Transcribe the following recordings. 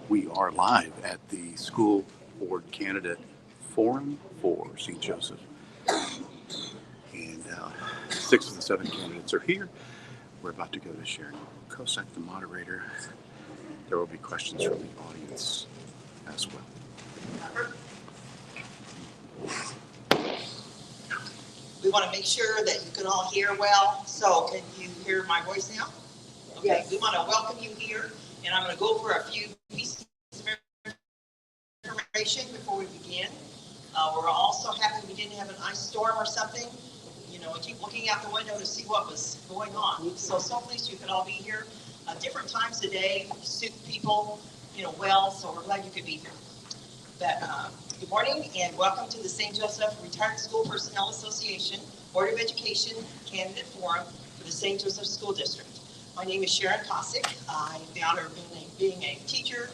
We are live at the School Board Candidate Forum for St. Joseph. And 6 of the 7 candidates are here. We're about to go to Sharon Kosek, the moderator. There will be questions from the audience as well. We want to make sure that you can all hear well. So can you hear my voice now? Okay, yes. We want to welcome you here, and I'm going to go over a few pieces of information before we begin. We're also happy we didn't have an ice storm or something. You know, and keep looking out the window to see what was going on. So pleased you could all be here. Different times a day suit people, well. So we're glad you could be here. But good morning and welcome to the St. Joseph Retired School Personnel Association Board of Education Candidate Forum for the St. Joseph School District. My name is Sharon Kosek. I have the honor of being a teacher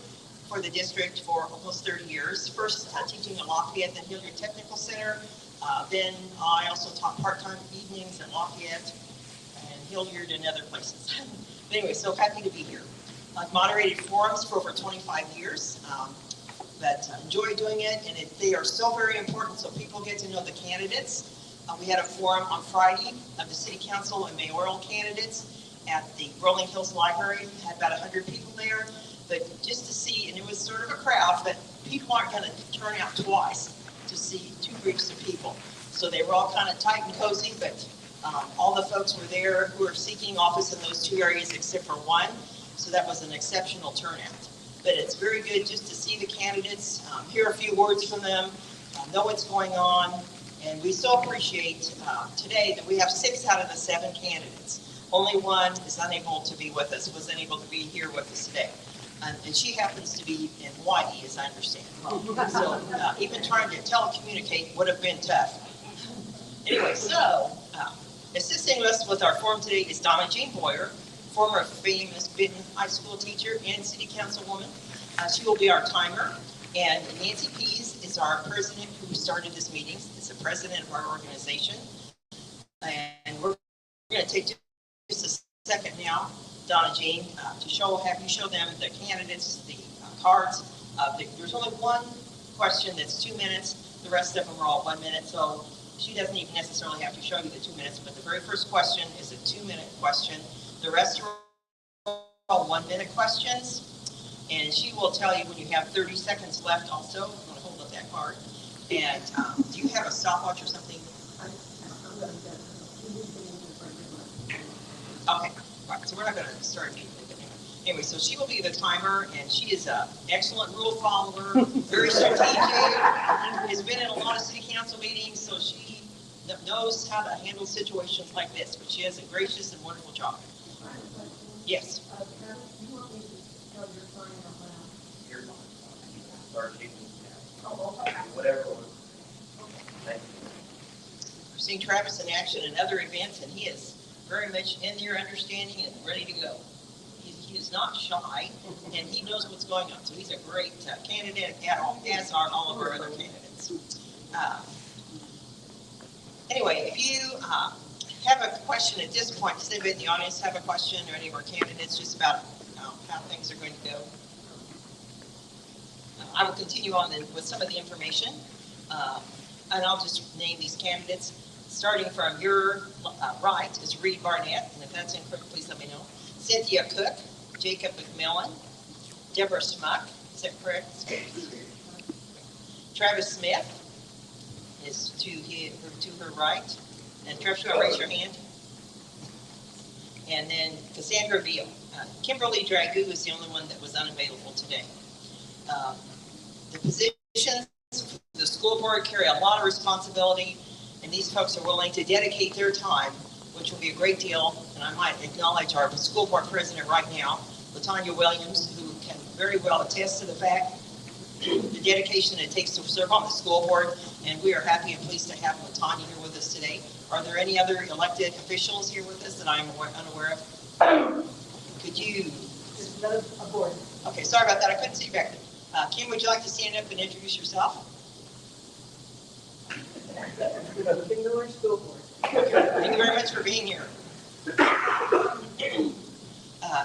for the district for almost 30 years. First teaching at Lafayette, then Hilliard Technical Center. Then I also taught part-time evenings at Lafayette and Hilliard and other places. Anyway, so happy to be here. I've moderated forums for over 25 years. But enjoy doing it, and they are so very important so people get to know the candidates. We had a forum on Friday of the City Council and mayoral candidates at the Rolling Hills Library. Had about 100 people there, but just to see, and it was sort of a crowd, but people aren't going to turn out twice to see 2 groups of people. So they were all kind of tight and cozy, but all the folks were there who are seeking office in those 2 areas except for one, so that was an exceptional turnout. But it's very good just to see the candidates, hear a few words from them, know what's going on. And we so appreciate today that we have 6 out of the 7 candidates. Only one is unable to be with us, was unable to be here with us today. And she happens to be in Hawaii, as I understand. So even trying to telecommunicate would have been tough. Anyway, so assisting us with our forum today is Donna Jean Boyer, former famous Benton High School teacher and city councilwoman. She will be our timer. And Nancy Pease is our president who started this meeting. It's the president of our organization. And we're going to take just a second now, Donna Jean, to have you show them the candidates, the cards. There's only one question that's 2 minutes. The rest of them are all 1 minute. So she doesn't even necessarily have to show you the 2 minutes. But the very first question is a 2-minute question. The rest are all 1-minute questions, and she will tell you when you have 30 seconds left also. I'm going to hold up that card. And do you have a stopwatch or something? Okay, right, so we're not going to start immediately. Anyway, so she will be the timer, and she is an excellent rule follower, very strategic, has been in a lot of city council meetings, so she knows how to handle situations like this, but she has a gracious and wonderful job. Yes. You want me to tell your sign out loud? Here's one. Whatever. Thank you. We're seeing Travis in action in other events, and he is very much in your understanding and ready to go. He is not shy, and he knows what's going on. So he's a great candidate, as are all of our other candidates. Anyway, if you have a question at this point, does anybody in the audience have a question or any of our candidates just about how things are going to go? I will continue on with some of the information, and I'll just name these candidates. Starting from your right is Reed Barnett, and if that's incorrect, please let me know. Cynthia Cook, Jacob McMillan, Deborah Smuck, is that correct? Travis Smith is to her right. And Travis, you want to raise your hand? And then Cassandra Beal. Kimberly Dragoo is the only one that was unavailable today. The positions, the school board carry a lot of responsibility, and these folks are willing to dedicate their time, which will be a great deal. And I might acknowledge our school board president right now, LaTanya Williams, who can very well attest to the fact the dedication it takes to serve on the school board, and we are happy and pleased to have LaTanya here with us today. Are there any other elected officials here with us that I'm unaware of? Could you? Okay, sorry about that. I couldn't see you back there. Kim, would you like to stand up and introduce yourself? Finger School Board. Thank you very much for being here.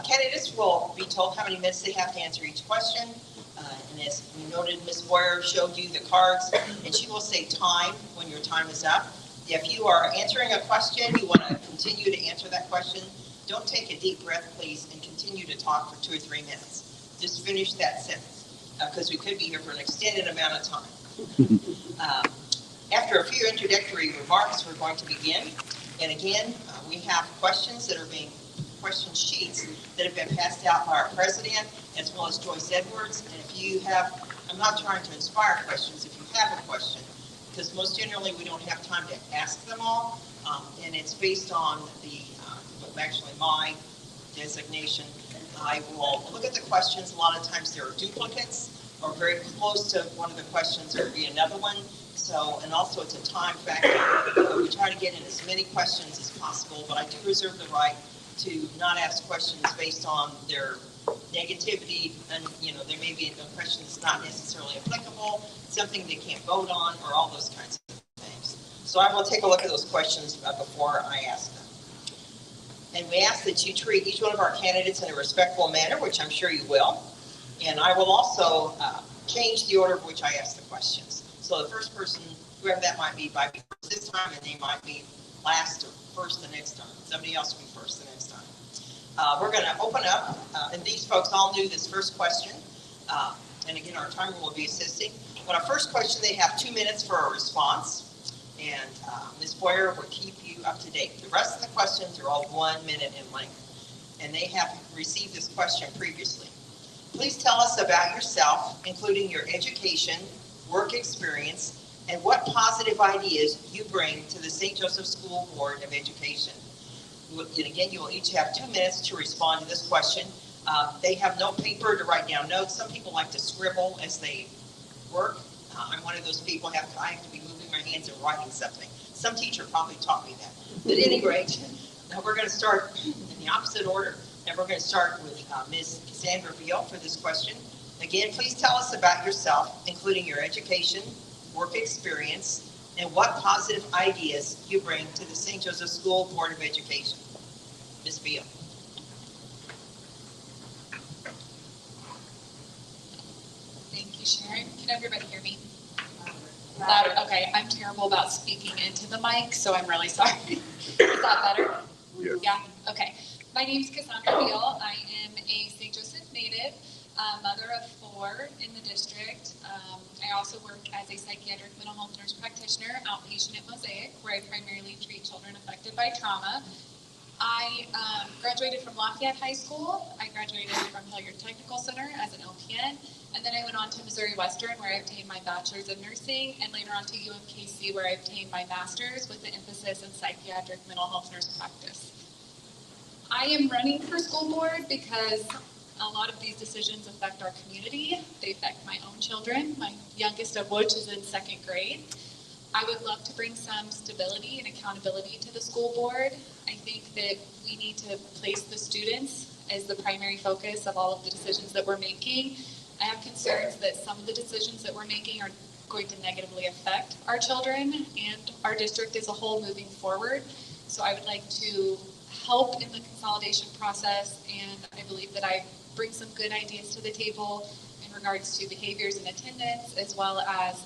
Candidates will be told how many minutes they have to answer each question. And as we noted, Ms. Boyer showed you the cards, and she will say time when your time is up. If you are answering a question, you want to continue to answer that question, don't take a deep breath, please, and continue to talk for 2 or 3 minutes. Just finish that sentence, because we could be here for an extended amount of time. After a few introductory remarks, we're going to begin. And again, we have question sheets that have been passed out by our president, as well as Joyce Edwards. And if you have, I'm not trying to inspire questions, if you have a question, because most generally we don't have time to ask them all, and it's based on actually my designation. I will look at the questions. A lot of times there are duplicates or very close to one of the questions, there will be another one. So, and also it's a time factor. We try to get in as many questions as possible, but I do reserve the right to not ask questions based on their negativity, and there may be a question that's not necessarily applicable, something they can't vote on, or all those kinds of things. So I will take a look at those questions before I ask them. And we ask that you treat each one of our candidates in a respectful manner, which I'm sure you will. And I will also change the order of which I ask the questions. So the first person, whoever that might be, might be first this time, and they might be last or first the next time. Somebody else will be first the next time. We're going to open up, and these folks all knew this first question. And again, our timer will be assisting. But our first question, they have 2 minutes for a response. And Ms. Boyer will keep you up to date. The rest of the questions are all 1 minute in length. And they have received this question previously. Please tell us about yourself, including your education, work experience, and what positive ideas you bring to the St. Joseph School Board of Education. And again, you will each have 2 minutes to respond to this question. They have no paper to write down notes. Some people like to scribble as they work. I'm one of those people. I have to be moving my hands and writing something. Some teacher probably taught me that. But at any rate, now we're going to start in the opposite order. And we're going to start with Ms. Cassandra Beal for this question. Again, please tell us about yourself, including your education, work experience, and what positive ideas you bring to the St. Joseph School Board of Education. Ms. Beal. Thank you, Sharon. Can everybody hear me? Louder. Okay, I'm terrible about speaking into the mic, so I'm really sorry. Is that better? Yes. Yeah? Okay. My name is Cassandra Beal. I am a St. Joseph native, mother of 4 in the district. I also work as a psychiatric mental health nurse practitioner, outpatient at Mosaic, where I primarily treat children affected by trauma. I graduated from Lafayette High School. I graduated from Hilliard Technical Center as an LPN. And then I went on to Missouri Western, where I obtained my bachelor's of nursing, and later on to UMKC, where I obtained my master's with the emphasis in psychiatric mental health nurse practice. I am running for school board because a lot of these decisions affect our community. They affect my own children, my youngest of which is in 2nd grade. I would love to bring some stability and accountability to the school board. I think that we need to place the students as the primary focus of all of the decisions that we're making. I have concerns that some of the decisions that we're making are going to negatively affect our children and our district as a whole moving forward. So I would like to help in the consolidation process, and I believe that I bring some good ideas to the table in regards to behaviors and attendance, as well as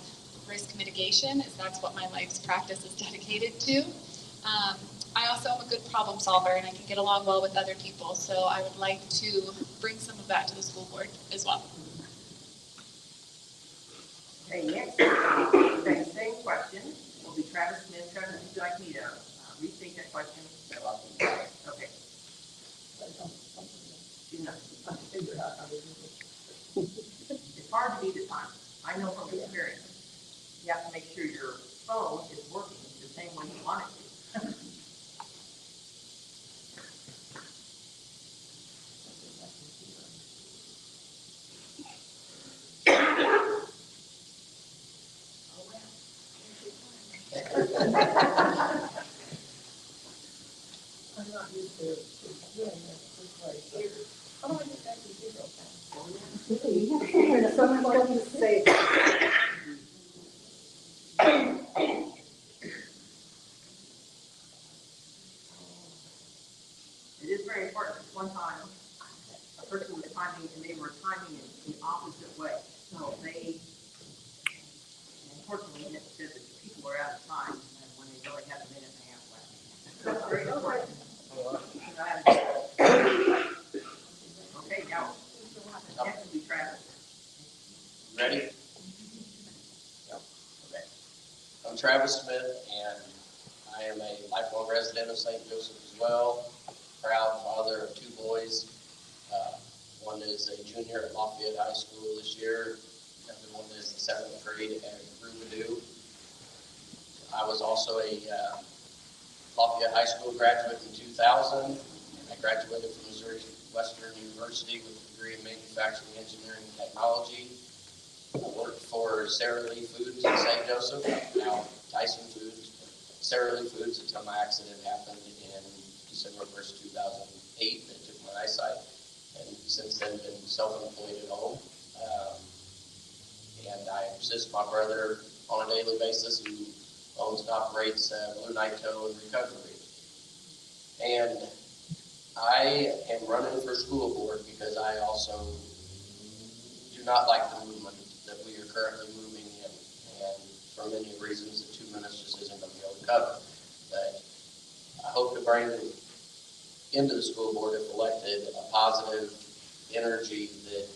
risk mitigation, as that's what my life's practice is dedicated to. I also am a good problem solver, and I can get along well with other people, so I would like to bring some of that to the school board as well. Okay, next, the same question will be Travis Smith. Travis, would you like me to restate that question? Okay. She's not. It's hard to be the time. I know from experience. You have to make sure your phone is working the same way you want it to. I'm not used to doing this way. How do I get back to 0? You have to hear someone like to say. It is very important. One time, a person was timing, and they were timing in the opposite way. So they, unfortunately, it said that people are out of time and when they really have a minute and a half left. So it's very important. You know how to do it. Okay, now, next will be Travis. Ready? Yep. Okay. I'm Travis Smith, and I am a lifelong resident of St. Joseph as well. Proud father of two boys. One is a junior at Lafayette High School this year. The other one is in 7th grade at Rubadoo. I was also a Lafayette High School graduate in 2000. And I graduated from Missouri Western University with a degree in manufacturing, engineering, and technology. I worked for Sara Lee Foods in St. Joseph, now Tyson Foods. Sara Lee Foods until my accident happened in December 1st, 2008 that took my eyesight. And since then been self-employed at home. And I assist my brother on a daily basis who owns and operates Blue Knight Tow and Recovery. And I am running for school board because I also do not like the movement that we are currently moving in. And for many reasons, the 2 minutes just isn't going to be able to cover. But I hope to bring into the school board, if elected, a positive energy that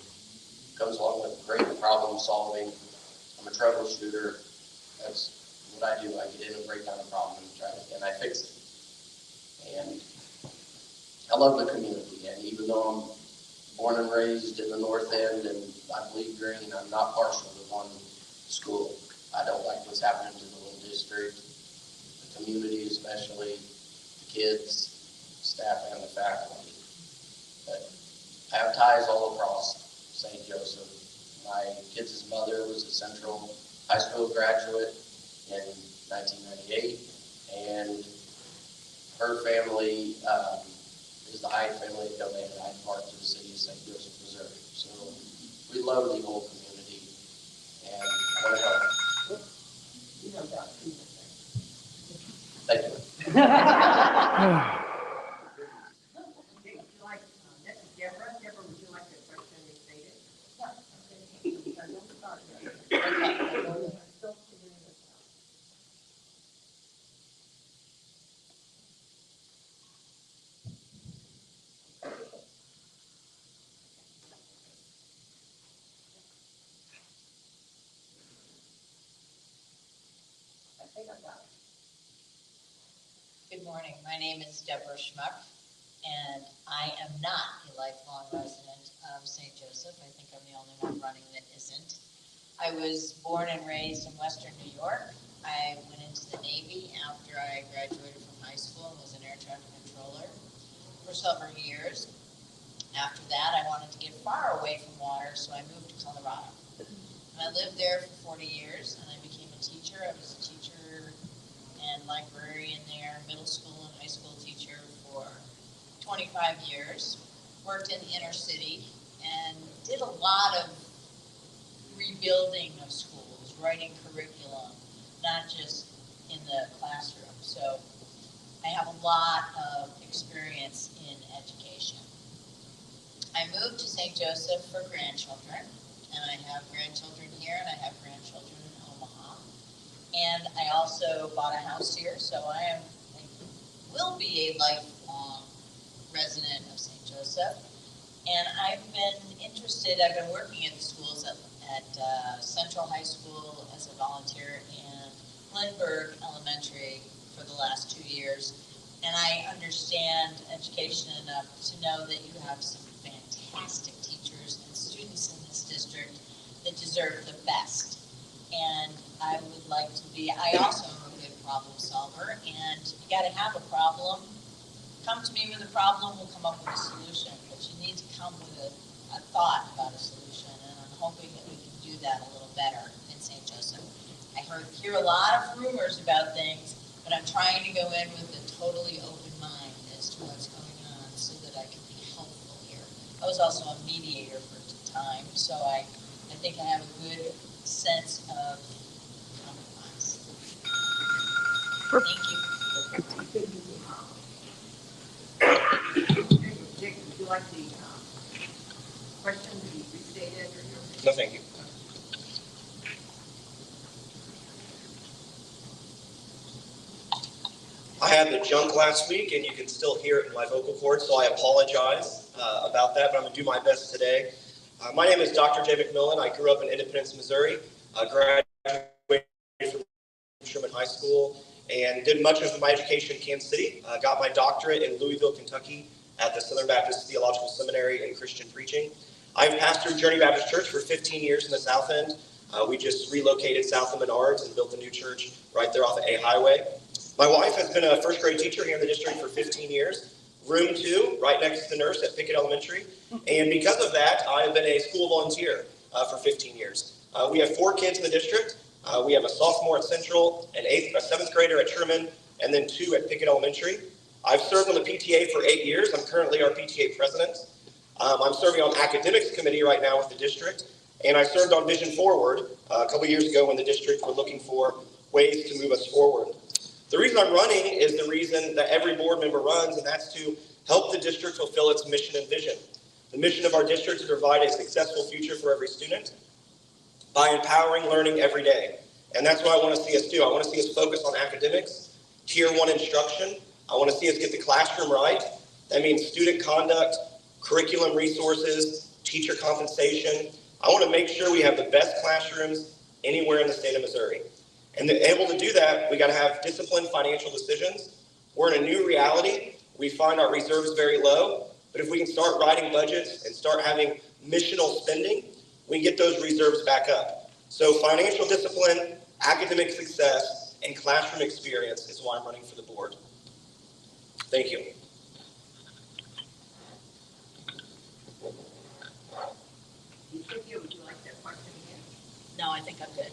comes along with great problem solving. I'm a troubleshooter. That's what I do. I get in and break down a problem and I fix it. And I love the community. And even though I'm born and raised in the North End and I bleed green, I'm not partial to one school. I don't like what's happening to the little district, the community especially, the kids, staff and the faculty. But I have ties all across St. Joseph. My kids' mother was a Central High School graduate in 1998, and her family is the Hyde family that donated Hyde Park to the city of St. Joseph, Missouri. So we love the whole community, and I want to help. You know about Thank you. Okay, would you like, next is Deborah. Deborah, would you like the question restated? I think I got it. Good morning. My name is Deborah Schmuck, and I am not a lifelong resident of St. Joseph. I think I'm the only one running that isn't. I was born and raised in Western New York. I went into the Navy after I graduated from high school and was an air traffic controller for several years. After that, I wanted to get far away from water, so I moved to Colorado. And I lived there for 40 years, and I became a teacher. I was a teacher and librarian there, middle school and high school teacher for 25 years. Worked in the inner city and did a lot of rebuilding of schools, writing curriculum, not just in the classroom. So I have a lot of experience in education. I moved to St. Joseph for grandchildren, and I have grandchildren here and I have grandchildren in Omaha. And I also bought a house here, so I will be a lifelong resident of St. Joseph. And I've been working at the schools at Central High School as a volunteer and Lindbergh Elementary for the last 2 years. And I understand education enough to know that you have some fantastic teachers and students in this district that deserve the best. And I would like to be, I also am a good problem solver, and you gotta have a problem. Come to me with a problem, we'll come up with a solution, but you need to come with a thought about a solution, and I'm hoping that we can do that a little better in St. Joseph. I hear a lot of rumors about things, but I'm trying to go in with a totally open mind as to what's going on so that I can be helpful here. I was also a mediator for a time, so I think I have a good sense of compromise. Thank you. Dick, would you like the question to be restated or your? No, thank you. I had the junk last week, and you can still hear it in my vocal cords, so I apologize about that, but I'm going to do my best today. My name is Dr. Jay McMillan. I grew up in Independence, Missouri, graduated from Sherman High School, and did much of my education in Kansas City. Got my doctorate in Louisville, Kentucky at the Southern Baptist Theological Seminary in Christian preaching. I've pastored Journey Baptist Church for 15 years in the South End. We just relocated south of Menards and built a new church right there off the A Highway. My wife has been a first grade teacher here in the district for 15 years. Room 2, right next to the nurse at Pickett Elementary. And because of that, I've been a school volunteer for 15 years. We have 4 kids in the district. We have a sophomore at Central, a 7th grader at Sherman, and then 2 at Pickett Elementary. I've served on the PTA for 8 years. I'm currently our PTA president. I'm serving on academics committee right now with the district. And I served on Vision Forward a couple years ago when the district were looking for ways to move us forward. The reason I'm running is the reason that every board member runs, and that's to help the district fulfill its mission and vision. The mission of our district is to provide a successful future for every student by empowering learning every day. And that's what I want to see us do. I want to see us focus on academics, Tier 1 instruction. I want to see us get the classroom right. That means student conduct, curriculum resources, teacher compensation. I want to make sure we have the best classrooms anywhere in the state of Missouri. And to be able to do that, we got to have disciplined financial decisions. We're in a new reality. We find our reserves very low, but if we can start writing budgets and start having missional spending, we can get those reserves back up. So financial discipline, academic success, and classroom experience is why I'm running for the board. Thank you. Cynthia, would you like that question again? No, I think I'm good.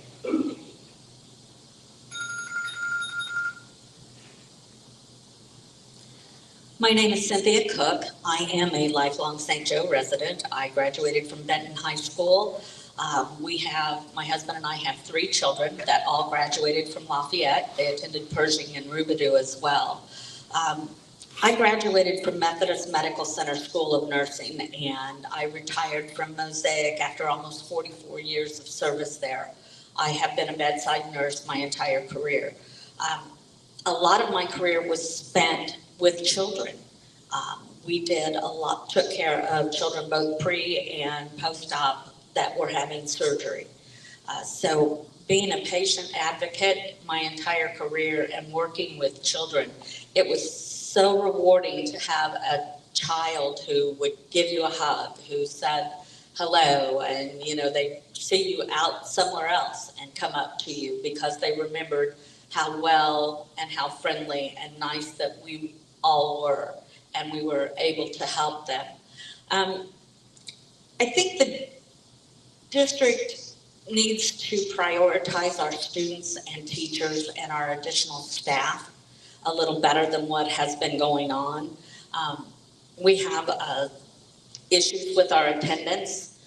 My name is Cynthia Cook. I am a lifelong St. Joe resident. I graduated from Benton High School. My husband and I have 3 children that all graduated from Lafayette. They attended Pershing and Roubidoux as well. I graduated from Methodist Medical Center School of Nursing, and I retired from Mosaic after almost 44 years of service there. I have been a bedside nurse my entire career. A lot of my career was spent with children. We did a lot, took care of children both pre and post-op that were having surgery. So being a patient advocate my entire career and working with children, it was so rewarding to have a child who would give you a hug, who said hello, and they see you out somewhere else and come up to you because they remembered how well and how friendly and nice that we all were, and we were able to help them. I think the district needs to prioritize our students and teachers and our additional staff a little better than what has been going on. We have issues with our attendance.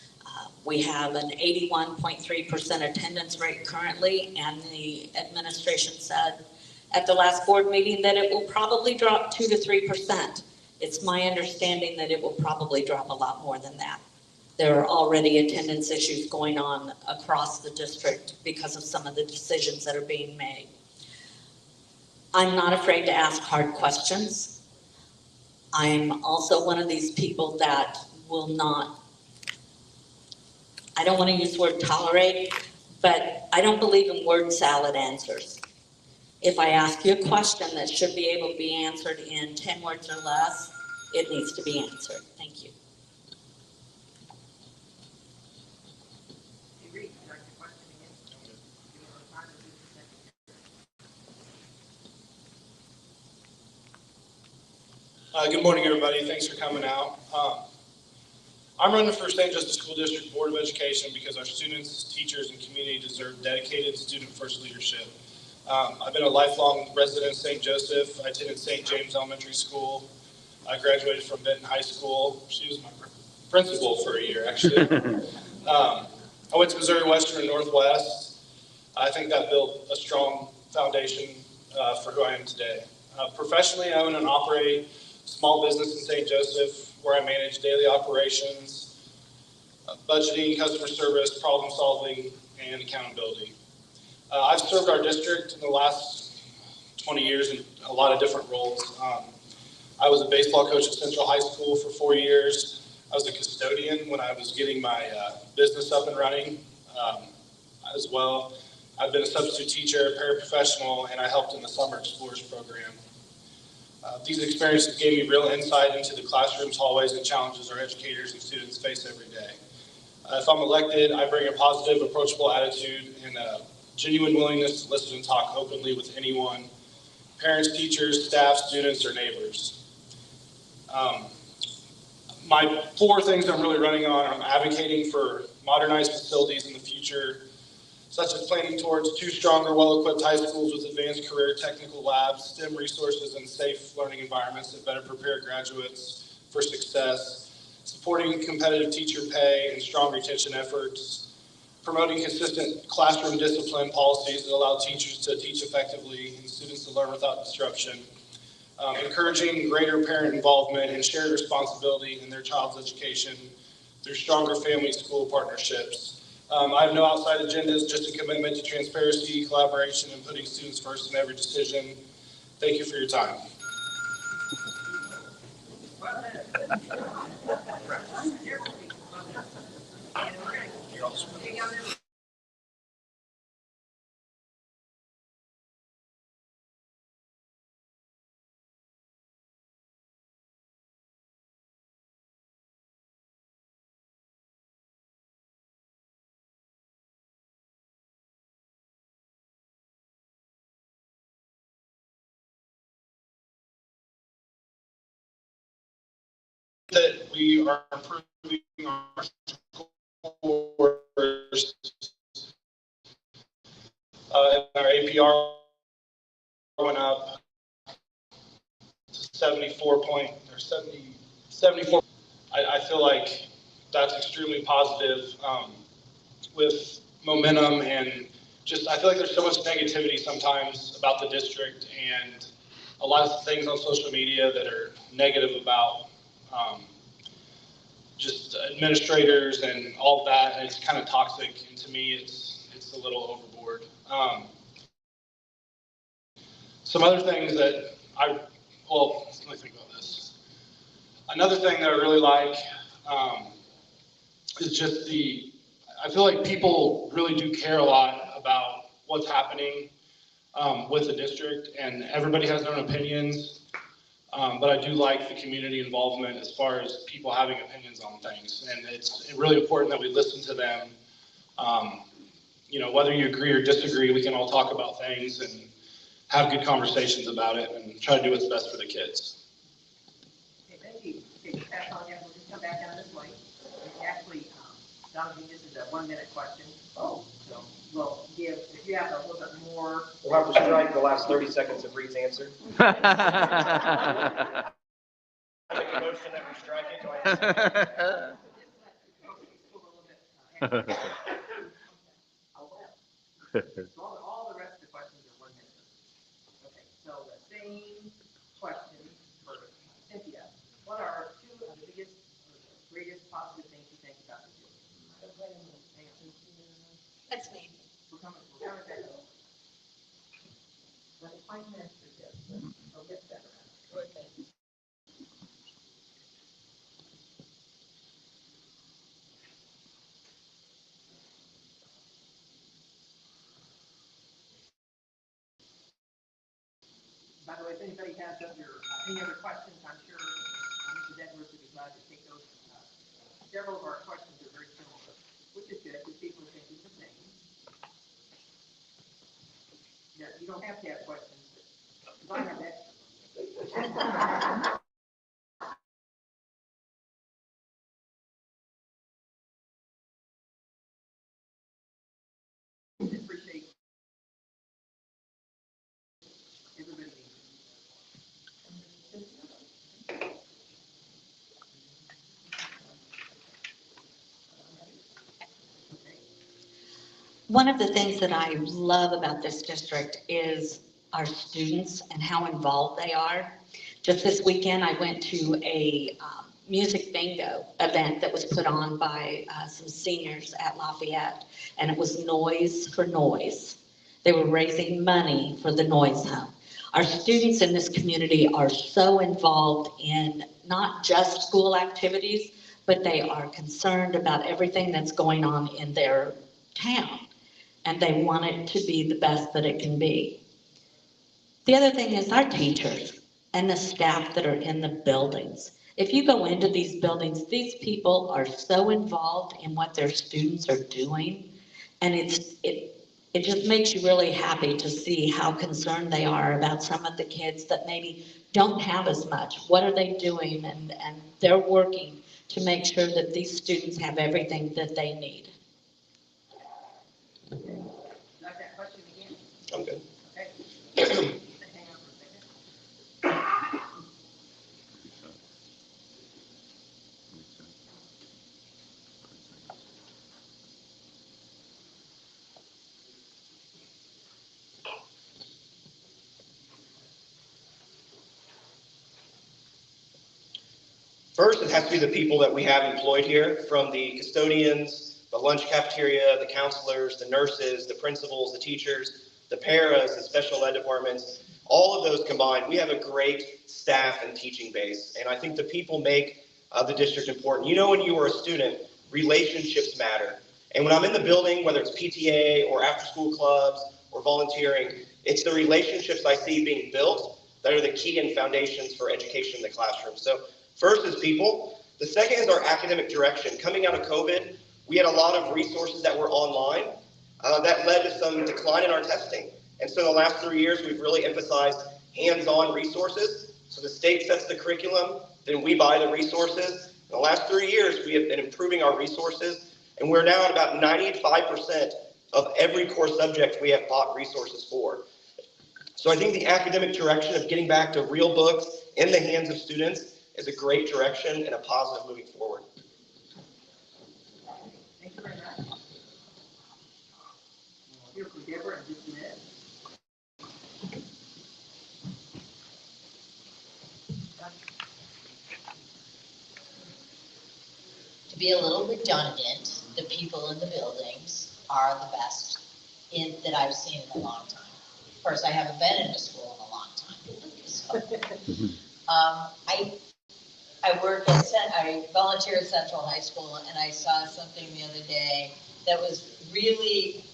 We have an 81.3% attendance rate currently, and the administration said at the last board meeting that it will probably drop 2 to 3%. It's my understanding that it will probably drop a lot more than that. There are already attendance issues going on across the district because of some of the decisions that are being made. I'm not afraid to ask hard questions. I'm also one of these people that will not, I don't want to use the word tolerate, but I don't believe in word salad answers. If I ask you a question that should be able to be answered in 10 words or less, it needs to be answered. Thank you. Hey, Reed, would you like the question again? Give me a little time to do the second. Good morning, everybody. Thanks for coming out. I'm running for St. Joseph School District Board of Education because our students, teachers, and community deserve dedicated student-first leadership. I've been a lifelong resident of St. Joseph. I attended St. James Elementary School. I graduated from Benton High School. She was my principal for a year, actually. I went to Missouri Western and Northwest. I think that built a strong foundation for who I am today. Professionally, I own and operate a small business in St. Joseph where I manage daily operations, budgeting, customer service, problem solving, and accountability. I've served our district in the last 20 years in a lot of different roles. I was a baseball coach at Central High School for 4 years. I was a custodian when I was getting my business up and running as well. I've been a substitute teacher, paraprofessional, and I helped in the Summer Explorers program. These experiences gave me real insight into the classrooms, hallways, and challenges our educators and students face every day. If I'm elected, I bring a positive, approachable attitude and a genuine willingness to listen and talk openly with anyone, parents, teachers, staff, students, or neighbors. My 4 things I'm really running on, I'm advocating for modernized facilities in the future, such as planning towards 2 stronger, well-equipped high schools with advanced career technical labs, STEM resources, and safe learning environments that better prepare graduates for success, supporting competitive teacher pay and strong retention efforts, promoting consistent classroom discipline policies that allow teachers to teach effectively and students to learn without disruption, encouraging greater parent involvement and shared responsibility in their child's education through stronger family-school partnerships. I have no outside agendas, just a commitment to transparency, collaboration, and putting students first in every decision. Thank you for your time. That we are improving our scores, and our APR went up to 74. I feel like that's extremely positive with momentum, and just I feel like there's so much negativity sometimes about the district and a lot of things on social media that are negative about just administrators and all of that, and it's kind of toxic, and to me it's a little overboard. Some other things that let me think about this. Another thing that I really like is just I feel like people really do care a lot about what's happening with the district, and everybody has their own opinions. But I do like the community involvement as far as people having opinions on things. And it's really important that we listen to them. Whether you agree or disagree, we can all talk about things and have good conversations about it and try to do what's best for the kids. Okay, thank you. Okay, pass on that. We'll just come back down this way. Actually, Donovan, this is a 1-minute question. So we'll give, if you have a little bit more. We'll have to strike the last 30 seconds of Reed's answer. I make a motion that we strike it. Do I have So all the rest of the questions are 1 minute. Okay, so the same question for Cynthia. What are 2 of the biggest or the greatest positive things you think about the district? That's me. We're coming back. Let me find that for this. I'll get that. Okay. By the way, if anybody has any other questions, I'm sure Mrs. Edwards would be glad to take those. Several of our questions are very similar, which is good because people are thinking the same. Yeah, you don't have to have questions, but I have extra. Appreciate everybody being here. One of the things that I love about this district is our students and how involved they are. Just this weekend, I went to a music bingo event that was put on by some seniors at Lafayette, and it was Noise for Noise. They were raising money for the Noise Home. Our students in this community are so involved in not just school activities, but they are concerned about everything that's going on in their town. And they want it to be the best that it can be. The other thing is our teachers and the staff that are in the buildings. If you go into these buildings, these people are so involved in what their students are doing. And it just makes you really happy to see how concerned they are about some of the kids that maybe don't have as much. What are they doing? And they're working to make sure that these students have everything that they need. Like that question again? I'm good. Okay. Hang on for a second. First, it has to be the people that we have employed here, from the custodians, the lunch cafeteria, the counselors, the nurses, the principals, the teachers, the paras, the special ed departments. All of those combined, we have a great staff and teaching base. And I think the people make the district important. You know, when you were a student, relationships matter. And when I'm in the building, whether it's PTA or after-school clubs or volunteering, it's the relationships I see being built that are the key and foundations for education in the classroom. So first is people. The second is our academic direction. Coming out of COVID, we had a lot of resources that were online that led to some decline in our testing. And so in the last 3 years, we've really emphasized hands-on resources. So the state sets the curriculum, then we buy the resources. In the last 3 years, we have been improving our resources, and we're now at about 95% of every core subject we have bought resources for. So I think the academic direction of getting back to real books in the hands of students is a great direction and a positive moving forward. Thank you very much. We'll hear from Deborah in just a minute. To be a little redundant, the people in the buildings are the best that I've seen in a long time. Of course, I haven't been in a school in a long time. So, I volunteer at Central High School, and I saw something the other day that was really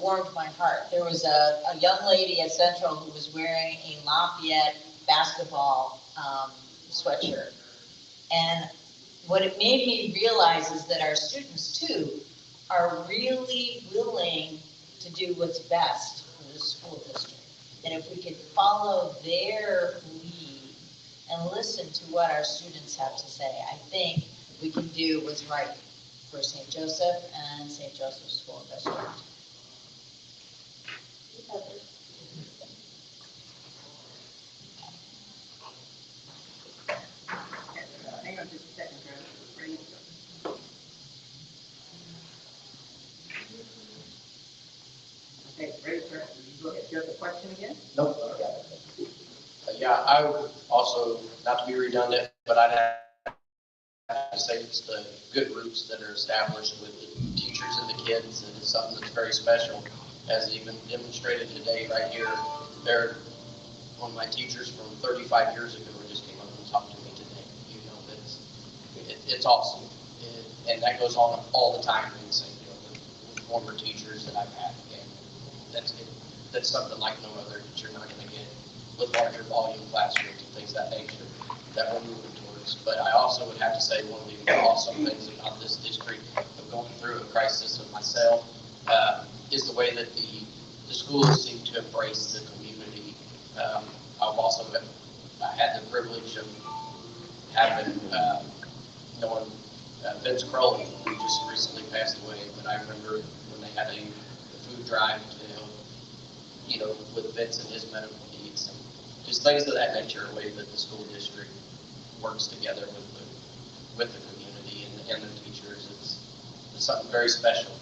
warmed my heart. There was a young lady at Central who was wearing a Lafayette basketball sweatshirt. And what it made me realize is that our students, too, are really willing to do what's best for the school district. And if we could follow their lead and listen to what our students have to say, I think we can do what's right for St. Joseph and St. Joseph School District. Hang on just a second, Ready? Okay, ready, sir? You go ahead. Do you have a question again? Nope. Yeah, I would also, not to be redundant, but I'd have to say it's the good roots that are established with the teachers and the kids, and it's something that's very special, as even demonstrated today right here. One of my teachers from 35 years ago just came up and talked to me today. You know, it's awesome. And that goes on all the time in St. Joe with former teachers that I've had. And that's something like no other that you're not going to get with larger volume classrooms and things of that nature that we're moving towards. But I also would have to say one of the awesome things about this district of going through a crisis of myself is the way that the schools seem to embrace the community. I've also had the privilege of having knowing Vince Crowley, who just recently passed away. But I remember when they had a food drive to help, you know, with Vince and his medical needs, and just things of that nature, a way that the school district works together with the community and the teachers. It's something very special,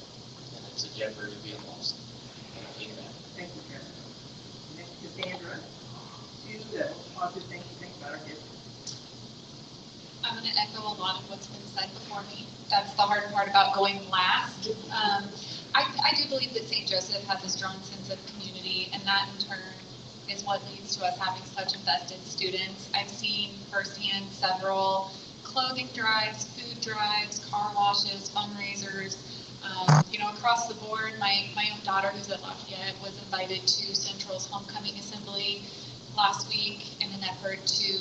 and it's a jeopardy to be lost. Thank you, Karen. Next, Cassandra. Two positive things you think about our district. I'm going to echo a lot of what's been said before me. That's the hard part about going last. I do believe that St. Joseph has a strong sense of community, and that in turn is what leads to us having such invested students. I've seen firsthand several clothing drives, food drives, car washes, fundraisers, across the board. My own daughter, who's at Lafayette, was invited to Central's homecoming assembly last week in an effort to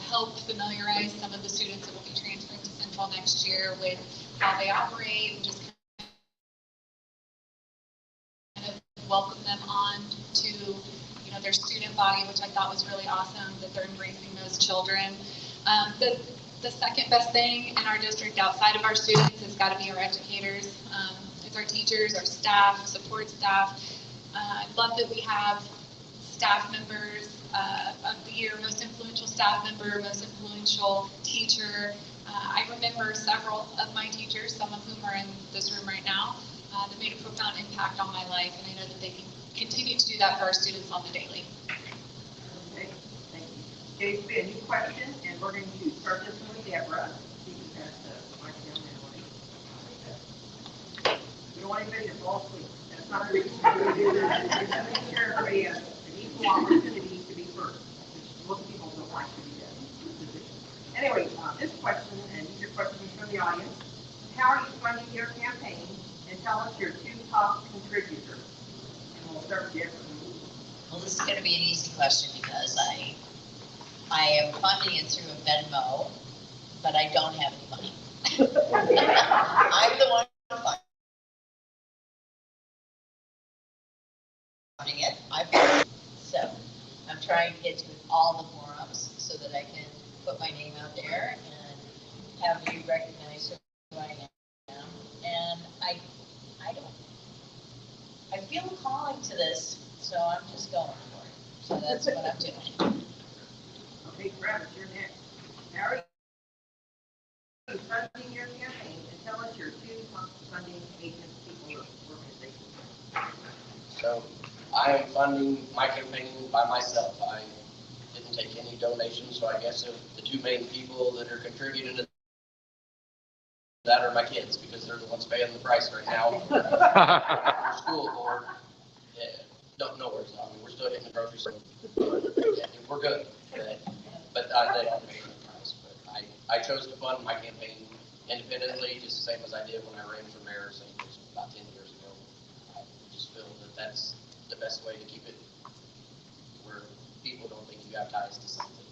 help familiarize some of the students that will be transferring to Central next year with how they operate and just kind of welcome them on to their student body, which I thought was really awesome that they're embracing those children. The second best thing in our district outside of our students has got to be our educators. It's our teachers, our staff, support staff. I love that we have staff members of the year, most influential staff member, most influential teacher. I remember several of my teachers, some of whom are in this room right now, that made a profound impact on my life, and I know that they can continue to do that for our students on the daily. Okay, thank you. Okay, it's been a new question, and we're going to start this one with Deborah. You can pass the mic down there. We don't want anybody to fall asleep. That's not a reason. Just make sure everybody has an equal opportunity to be first, which most people don't like to do that in this position. Anyway, this question, and these are questions from the audience. How are you funding your campaign? And tell us your 2 top contributors. And we'll start with Deborah. Well, this is going to be an easy question because I am funding it through a Venmo, but I don't have any money. I'm the one funding it. So I'm trying to get to all the forums so that I can put my name out there and have you recognize who I am. And I feel a calling to this, so I'm just going for it. So that's what I'm doing. Okay, Travis, you're next. How are you funding your campaign? And tell us your 2 top funding agencies or organizations. So I am funding my campaign by myself. I didn't take any donations, so I guess the 2 main people that are contributing to that are my kids, because they're the ones paying the price right now. For school board, no worries. I mean, we're still hitting the grocery store. We're good. But they don't pay the price. But I chose to fund my campaign independently, just the same as I did when I ran for mayor about 10 years ago. I just feel that that's the best way to keep it where people don't think you have ties to something.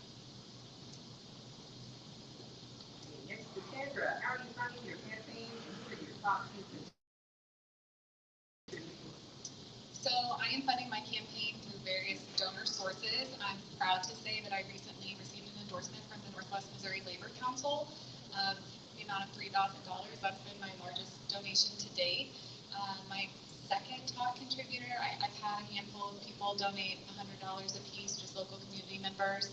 Next to Sandra, how are you funding your campaign? And who are your top 2 contributors? So I am funding my campaign through various donor sources. I'm proud to say that I recently received an endorsement from the Northwest Missouri Labor Council of the amount of $3,000. That's been my largest donation to date. My second top contributor, I've had a handful of people donate $100 a piece, just local community members.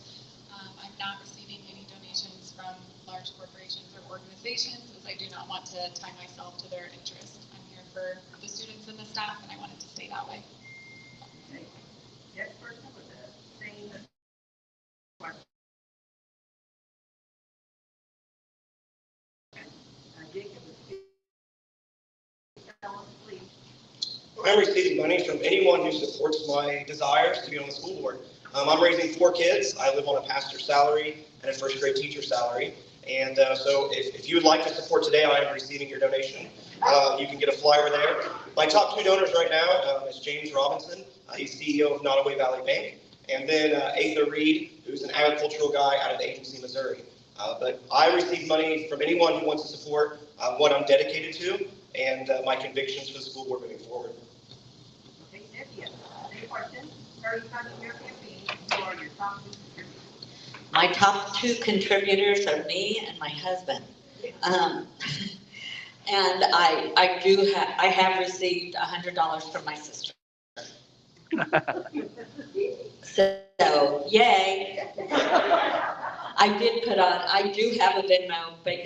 I'm not receiving any donations from large corporations or organizations, as I do not want to tie myself to their interest. I'm here for the students and the staff, and I want it to stay that way. Okay. Next person with the same question. Jacob, tell us, please. I'm receiving money from anyone who supports my desires to be on the school board. I'm raising 4 kids. I live on a pastor's salary and a first grade teacher salary. And so if you would like to support today, I am receiving your donation. You can get a flyer there. My top 2 donors right now is James Robinson. He's CEO of Nottoway Valley Bank. And then Ather Reed, who's an agricultural guy out of Agency, Missouri. But I receive money from anyone who wants to support what I'm dedicated to and my convictions for the school board moving forward. Okay, Cynthia, any questions? How are you funding your campaign? Who are your top 2 contributors? My top 2 contributors are me and my husband. And I have received $100 from my sister. So, yay. I do have a Venmo, but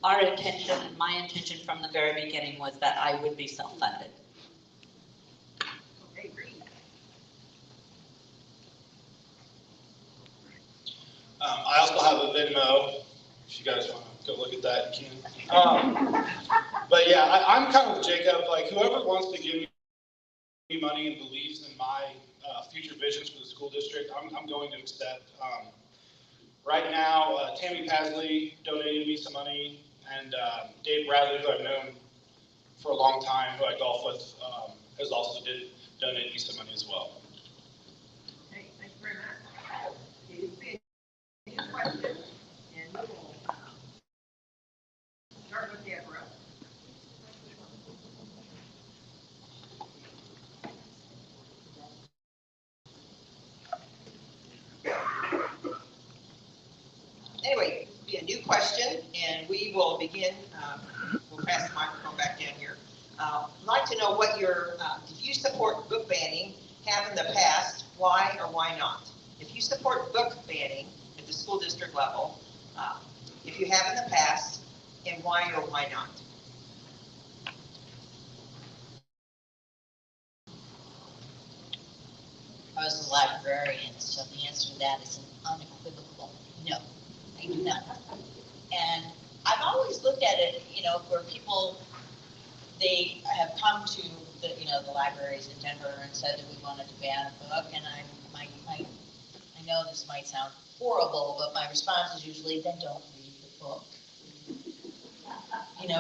our intention and my intention from the very beginning was that I would be self-funded. Okay, Reed. I also have a Venmo. If you guys want to go look at that, you can. But yeah, I'm kind of with Jacob. Like, whoever wants to give me money and believes in my future visions for the school district, I'm going to accept. Right now, Tammy Pasley donated me some money, and Dave Bradley, who I've known for a long time, who I golf with, has also donate me some money as well. Okay, thank you very much. Okay, this will be a new question, and we will start with Deborah. Anyway, this will be a new question, and we will begin. We'll pass the microphone back down here. I'd like to know what your, if you support book banning, have in the past, why or why not? If you support book banning at the school district level, if you have in the past, and why or why not? I was a librarian, so the answer to that is an unequivocal no. I do not. And I've always looked at it, where people, they have come to the libraries in Denver and said that we wanted to ban a book, and I know this might sound horrible, but my response is usually, then don't read the book.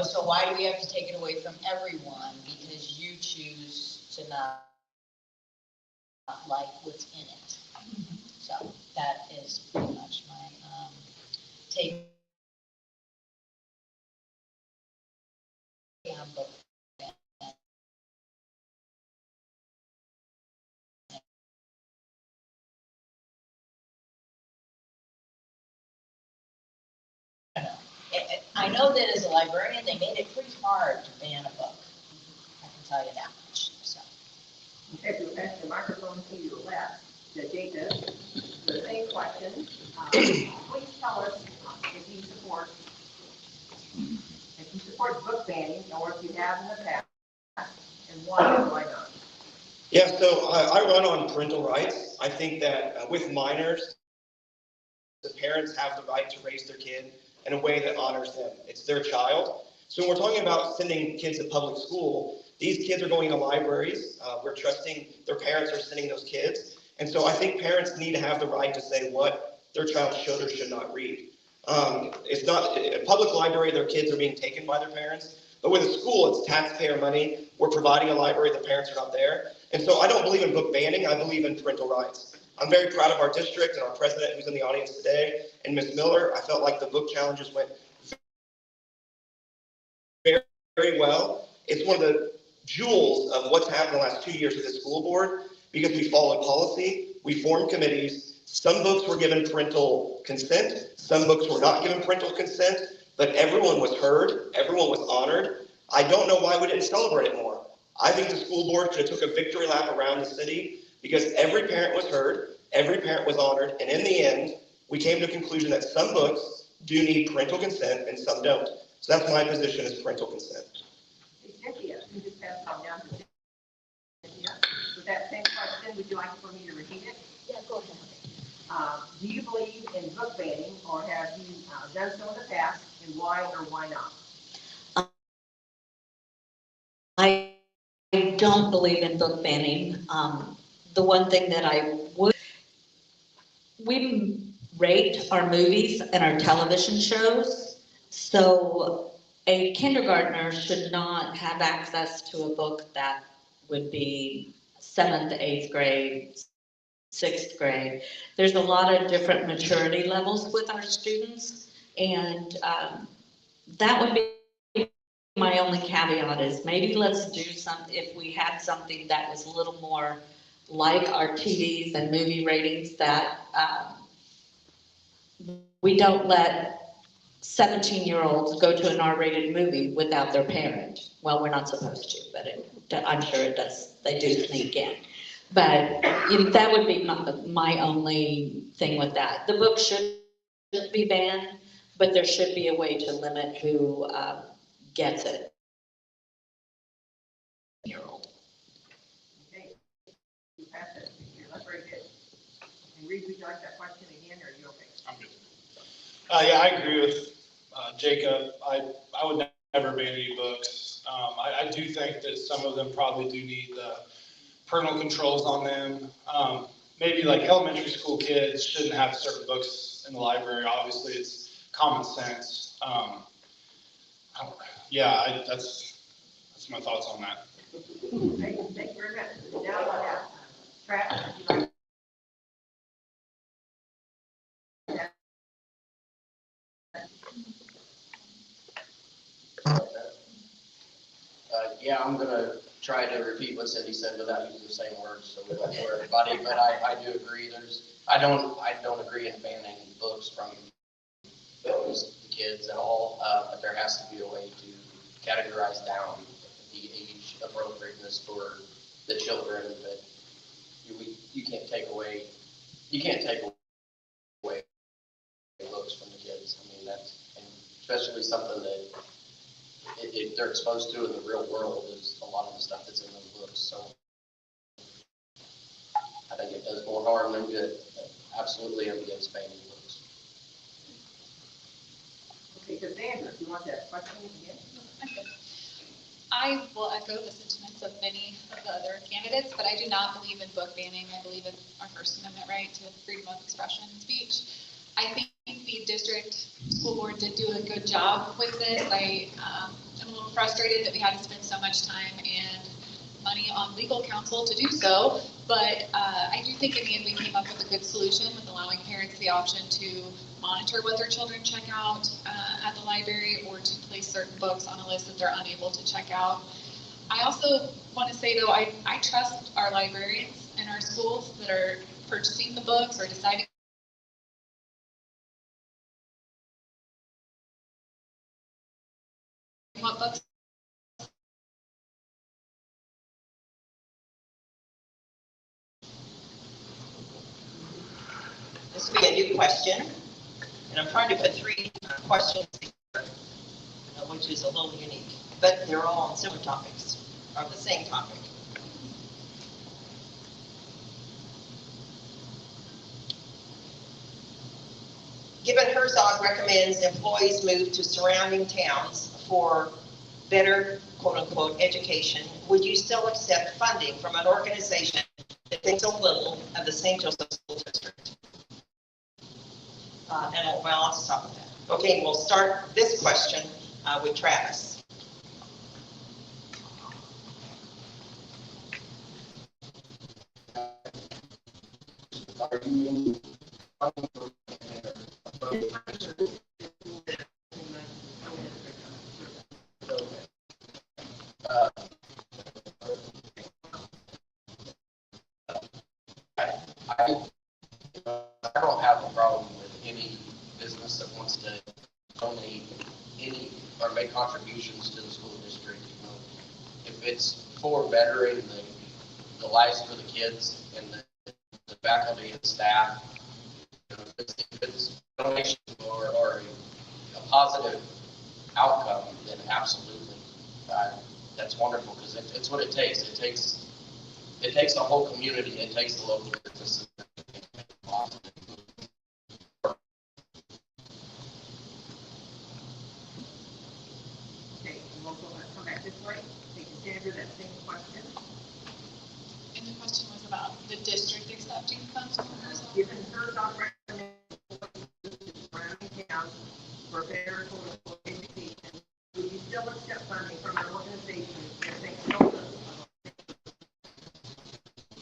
So why do we have to take it away from everyone because you choose to not like what's in it? So that is pretty much my take on book. I know that as a librarian, they made it pretty hard to ban a book. I can tell you that much. So. Okay, we'll pass the microphone to your left, to Jacob. The same question. Please tell us if you support book banning, or if you have in the past, and why or why not? Yeah, so I run on parental rights. I think that with minors, the parents have the right to raise their kid in a way that honors them. It's their child. So when we're talking about sending kids to public school, these kids are going to libraries. We're trusting their parents are sending those kids. And so I think parents need to have the right to say what their child should or should not read. It's not a public library, their kids are being taken by their parents. But with a school, it's taxpayer money. We're providing a library, the parents are not there. And so I don't believe in book banning, I believe in parental rights. I'm very proud of our district and our president who's in the audience today, and Ms. Miller. I felt like the book challenges went very, very well. It's one of the jewels of what's happened the last 2 years with the school board, because we followed policy, we formed committees. Some books were given parental consent, some books were not given parental consent, but everyone was heard, everyone was honored. I don't know why we didn't celebrate it more. I think the school board could have took a victory lap around the city, because every parent was heard, every parent was honored, and in the end, we came to a conclusion that some books do need parental consent and some don't. So that's my position, is parental consent. Hey, Cynthia, you just passed on down to Cynthia. With that same question, would you like for me to repeat it? Yeah, go ahead. Do you believe in book banning, or have you done so in the past, and why or why not? I don't believe in book banning. The one thing that I would, we rate our movies and our television shows, so a kindergartner should not have access to a book that would be 7th, 8th grade, 6th grade. There's a lot of different maturity levels with our students, and that would be my only caveat, is maybe let's do if we had something that was a little more like our TVs and movie ratings, that we don't let 17-year-olds go to an R-rated movie without their parent. Well, we're not supposed to, but I'm sure it does. They do sneak in. But that would be my only thing with that. The book should be banned, but there should be a way to limit who gets it. Okay, you passed it. That's very good. And Reed, would you like that question again, or are you okay? I'm good. Yeah, I agree with Jacob. I would never ban any books. I do think that some of them probably do need parental controls on them. Maybe like elementary school kids shouldn't have certain books in the library. Obviously, it's common sense. That's my thoughts on that. Thank you very much. Now what else? Travis, would you like? Yeah, I'm gonna try to repeat what Cindy said without using the same words, so we don't bore everybody, but I do agree, I don't agree in banning books from those kids at all, but there has to be a way to categorize down the age appropriateness for the children, that you can't take away books from the kids. I mean, that's, and especially something that they're exposed to in the real world is a lot of the stuff that's in those books. So I think it does more harm than good. Absolutely, I'm against banning books. Okay, Cassandra, do you want that question again? I will echo the sentiments of many of the other candidates, but I do not believe in book banning. I believe in our First Amendment right to freedom of expression and speech. I think the district school board did do a good job with this. I am a little frustrated that we had to spend so much time and money on legal counsel to do so, but I do think in the end we came up with a good solution with allowing parents the option to monitor what their children check out at the library, or to place certain books on a list that they're unable to check out. I also want to say though, I trust our librarians in our schools that are purchasing the books or deciding what books. This will be a new question, and I'm trying to put three questions together, which is a little unique, but they're all on similar topics, or the same topic. Given Herzog recommends employees move to surrounding towns for better, quote-unquote, education, would you still accept funding from an organization that thinks so little of the St. Joseph School District? I'll stop with that. Okay, we'll start this question with Travis. Are you I don't have a problem with any business that wants to donate any or make contributions to the school district. You know, if it's for bettering the lives for the kids and the faculty and staff, you know, if it's donation or a positive outcome, then absolutely, that's wonderful, because it's what it takes. It takes the whole community. It takes the local businesses. Okay, and we'll come back this way. Take Cassandra, that same question. And the question was about the district accepting funds from Herzog. Given Herzog recommends surrounding towns for better quote-unquote education, would you still accept funding from an organization that thinks so little?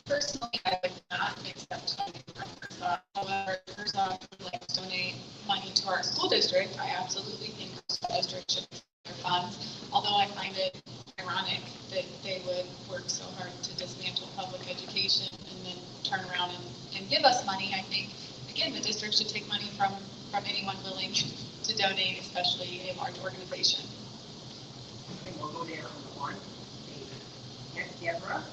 Personally, I would not accept funding from Herzog. However, if Herzog would like to donate money to our school district, I absolutely think our school district should get their funds. Although I find it ironic that they would work so hard to dismantle public education and then turn around and give us money. I think, again, the district should take money from anyone willing to donate, especially a large organization. And we'll go down to one. Next, Deborah.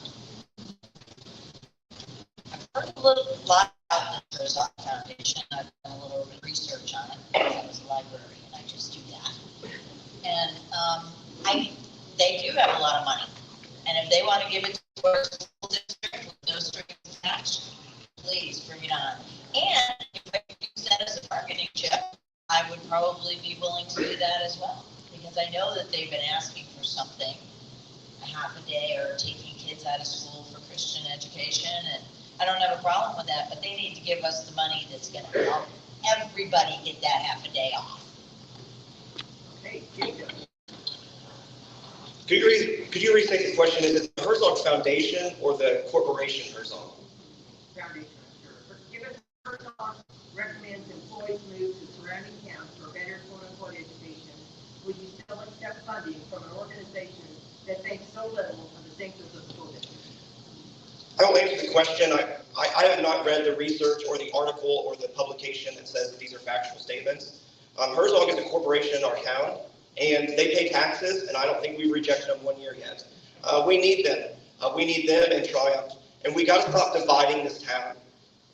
I've heard a lot about the Herzog Foundation. I've done a little research on it because I was a librarian. I just do that. And they do have a lot of money. And if they want to give it to our school district with no strings attached, please bring it on. And if I could use that as a bargaining chip, I would probably be willing to do that as well. Because I know that they've been asking for something, a half a day or taking kids out of school for Christian education, and I don't have a problem with that, but they need to give us the money that's gonna help everybody get that half a day off. Okay, Jacob. Could you restate the question? Is it the Herzog Foundation or the corporation Herzog? Foundation, I'm sure. Given Herzog recommends employees move to surrounding towns for better quote-unquote education, would you still accept funding from an organization that thinks so little of the St. Joseph School District? I will answer the question. I have not read the research or the article or the publication that says that these are factual statements. Herzog is a corporation in our town, and they pay taxes, and I don't think we've rejected them 1 year yet. We need them. We need them and Triumph, and we got to stop dividing this town.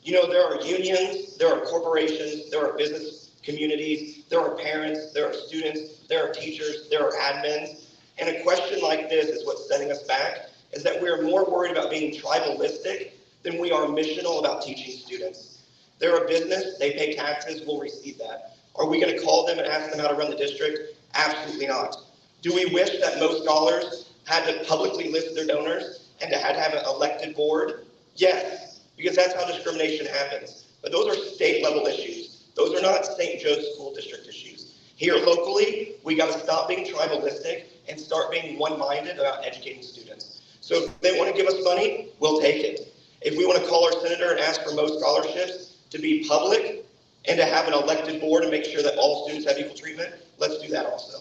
You know, there are unions, there are corporations, there are business communities, there are parents, there are students, there are teachers, there are admins, and a question like this is what's setting us back, is that we're more worried about being tribalistic than we are missional about teaching students. They're a business, they pay taxes, we'll receive that. Are we going to call them and ask them how to run the district? Absolutely not. Do we wish that most scholars had to publicly list their donors and had to have an elected board? Yes, because that's how discrimination happens. But those are state level issues. Those are not St. Joe's School District issues. Here locally, we got to stop being tribalistic and start being one-minded about educating students. So if they want to give us money, we'll take it. If we want to call our senator and ask for most scholarships to be public and to have an elected board and make sure that all students have equal treatment, let's do that also.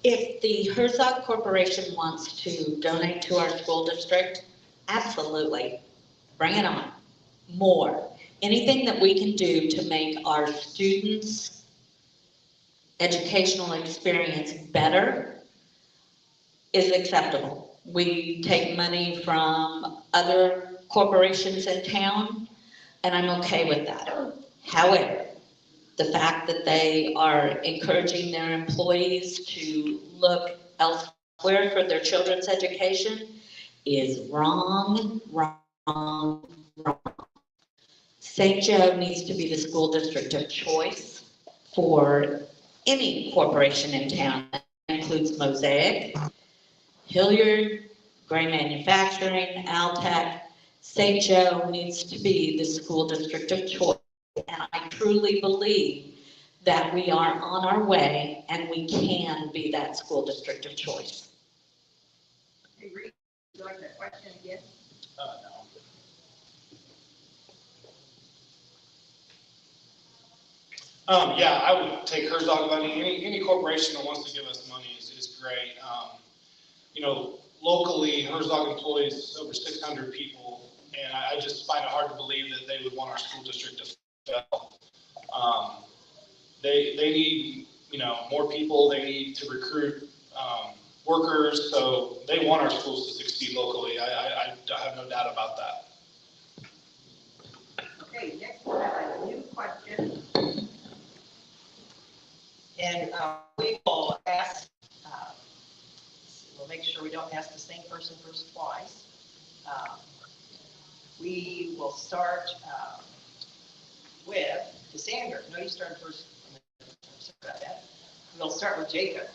If the Herzog Corporation wants to donate to our school district, absolutely, bring it on. More. Anything that we can do to make our students' educational experience better is acceptable. We take money from other corporations in town, and I'm okay with that. However, the fact that they are encouraging their employees to look elsewhere for their children's education is wrong, wrong, wrong. St. Joe needs to be the school district of choice for any corporation in town. That includes Mosaic, Hilliard, Gray Manufacturing, Altech. St. Joe needs to be the school district of choice. And I truly believe that we are on our way and we can be that school district of choice. Hey, Reed, would you like that question again? No. Yeah, I would take Herzog money. Any corporation that wants to give us money is great. You know, locally, Herzog employs over 600 people, and I just find it hard to believe that they would want our school district to fail. They need, you know, more people. They need to recruit workers, so they want our schools to succeed locally. I have no doubt about that. Okay, next we have a new question. And we will ask, we'll make sure we don't ask the same person first twice. We will start with Cassandra. No, you started first. Sorry about that. We'll start with Jacob.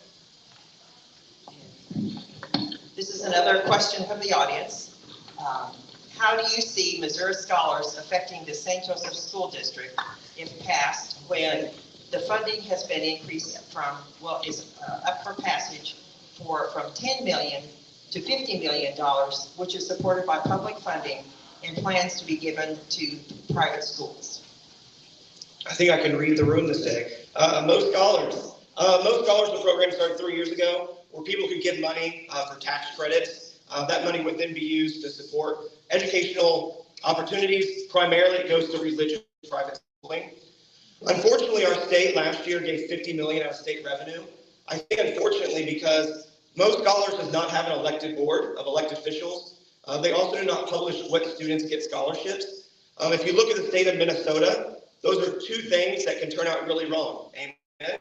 This is another question from the audience. How do you see Missouri Scholars affecting the St. Joseph School District if passed, when the funding has been increased from, well, is up for passage from $10 million to $50 million, which is supported by public funding and plans to be given to private schools? I think I can read the room this day. Most Scholars. The program started 3 years ago where people could give money for tax credits. That money would then be used to support educational opportunities. Primarily, it goes to religious private schooling. Unfortunately, our state last year gave $50 million out of state revenue. I think unfortunately because Most Scholars does not have an elected board of elected officials. They also do not publish what students get scholarships. If you look at the state of Minnesota, those are two things that can turn out really wrong. Amen.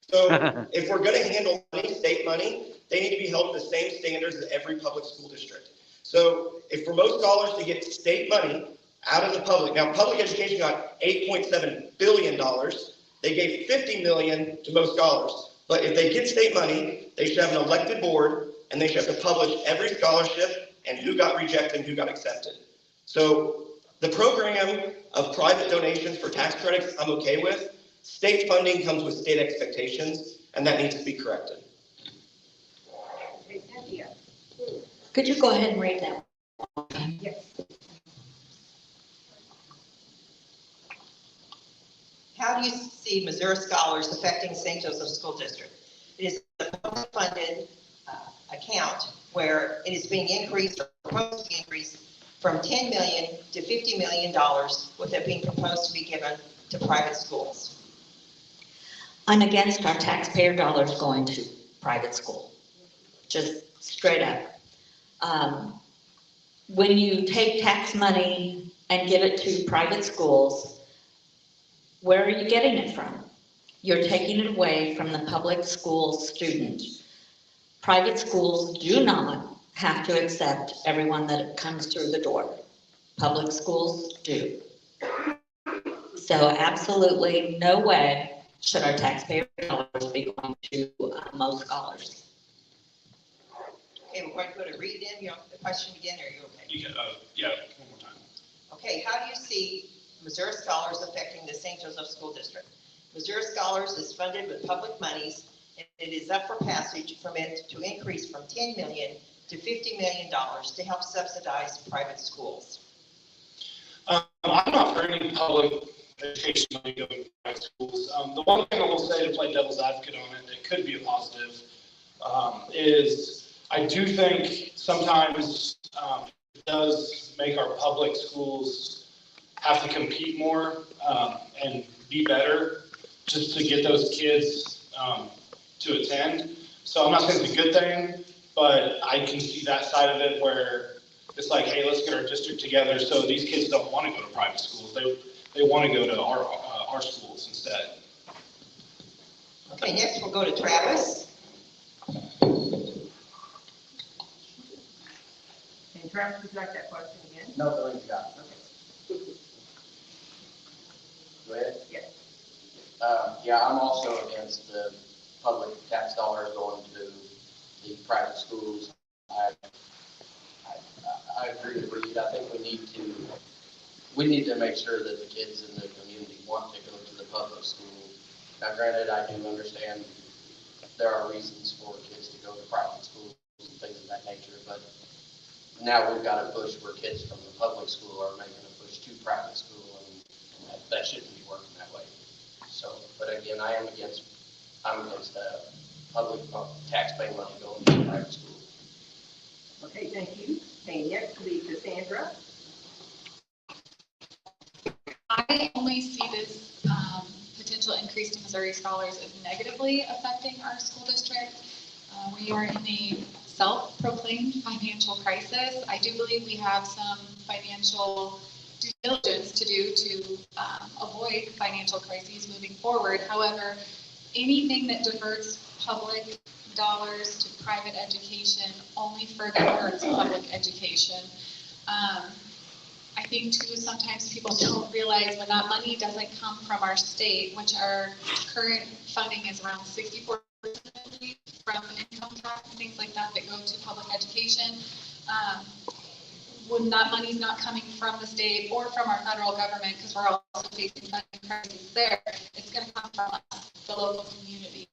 So if we're going to handle money, state money, they need to be held to the same standards as every public school district. So if for Most Scholars to get state money out of the public, now public education got $8.7 billion, They gave $50 million to most scholars. But if they get state money, they should have an elected board, and they should have to publish every scholarship and who got rejected and who got accepted. So the program of private donations for tax credits, I'm okay with. State funding comes with state expectations, and that needs to be corrected. Okay, Cynthia. Could you go ahead and read that? Yes. How do you see Missouri Scholars affecting St. Joseph School District? It is a public funded account where it is being increased or proposed to be increased from $10 million to $50 million, with it being proposed to be given to private schools. I'm against our taxpayer dollars going to private school, just straight up. When you take tax money and give it to private schools, where are you getting it from? You're taking it away from the public school student. Private schools do not have to accept everyone that comes through the door. Public schools do. So absolutely no way should our taxpayer dollars be going to most scholars. Okay, we're going to go to read it in, the question again, are you okay? You can, yeah, one more time. Okay, how do you see Missouri Scholars affecting the St. Joseph School District? Missouri Scholars is funded with public monies, and it is up for passage from it to increase from $10 million to $50 million to help subsidize private schools. I'm not for any public education money going to private schools. The one thing I will say to play devil's advocate on it that could be a positive is I do think sometimes it does make our public schools have to compete more and be better just to get those kids to attend. So I'm not saying it's a good thing, but I can see that side of it where it's like, hey, let's get our district together so these kids don't want to go to private schools. They want to go to our schools instead. Okay, next we'll go to Travis. And Travis, would you like that question again? No, thank God. Okay. Go ahead. Yes. Yeah, I'm also against the public tax dollars going to the private schools. I agree with Reed. I think we need to make sure that the kids in the community want to go to the public school. Now, granted, I do understand there are reasons for kids to go to private schools and things of that nature, but now we've got a push where kids from the public school are making a push to private school, and that shouldn't be working that way. So, but again, I'm against public taxpaying money going to private school. Okay, thank you. Okay, next will be Cassandra. I only see this potential increase to Missouri Scholars as negatively affecting our school district. We are in a self-proclaimed financial crisis. I do believe we have some financial due diligence to do to avoid financial crises moving forward. However, anything that diverts public dollars to private education only further hurts public education. I think too, sometimes people don't realize when that money doesn't come from our state, which our current funding is around 64% from income tax and things like that that go to public education. When that money's not coming from the state or from our federal government, because we're also facing funding crises there, it's going to come from us, the local community.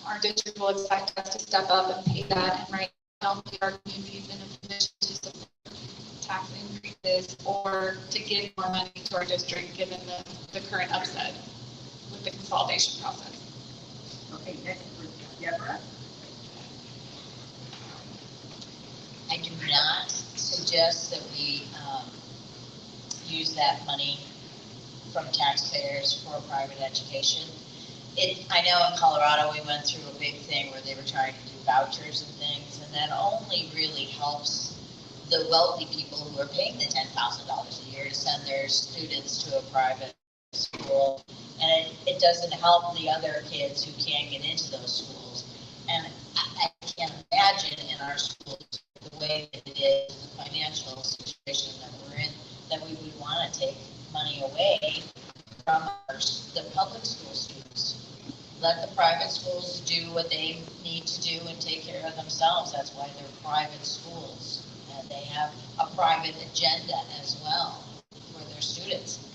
Our district will expect us to step up and pay that, and right now our communities in a position to support tax increases or to give more money to our district given the current upset with the consolidation process. Okay, next is Deborah. I do not suggest that we use that money from taxpayers for private education. I know in Colorado we went through a big thing where they were trying to do vouchers and things, and that only really helps the wealthy people who are paying the $10,000 a year to send their students to a private school, and it doesn't help the other kids who can't get into those schools. And I can't imagine in our schools the way that it is, the financial situation that we're in, that we would want to take money away from the public schools. let the private schools do what they need to do and take care of themselves. That's why they're private schools. And they have a private agenda as well for their students.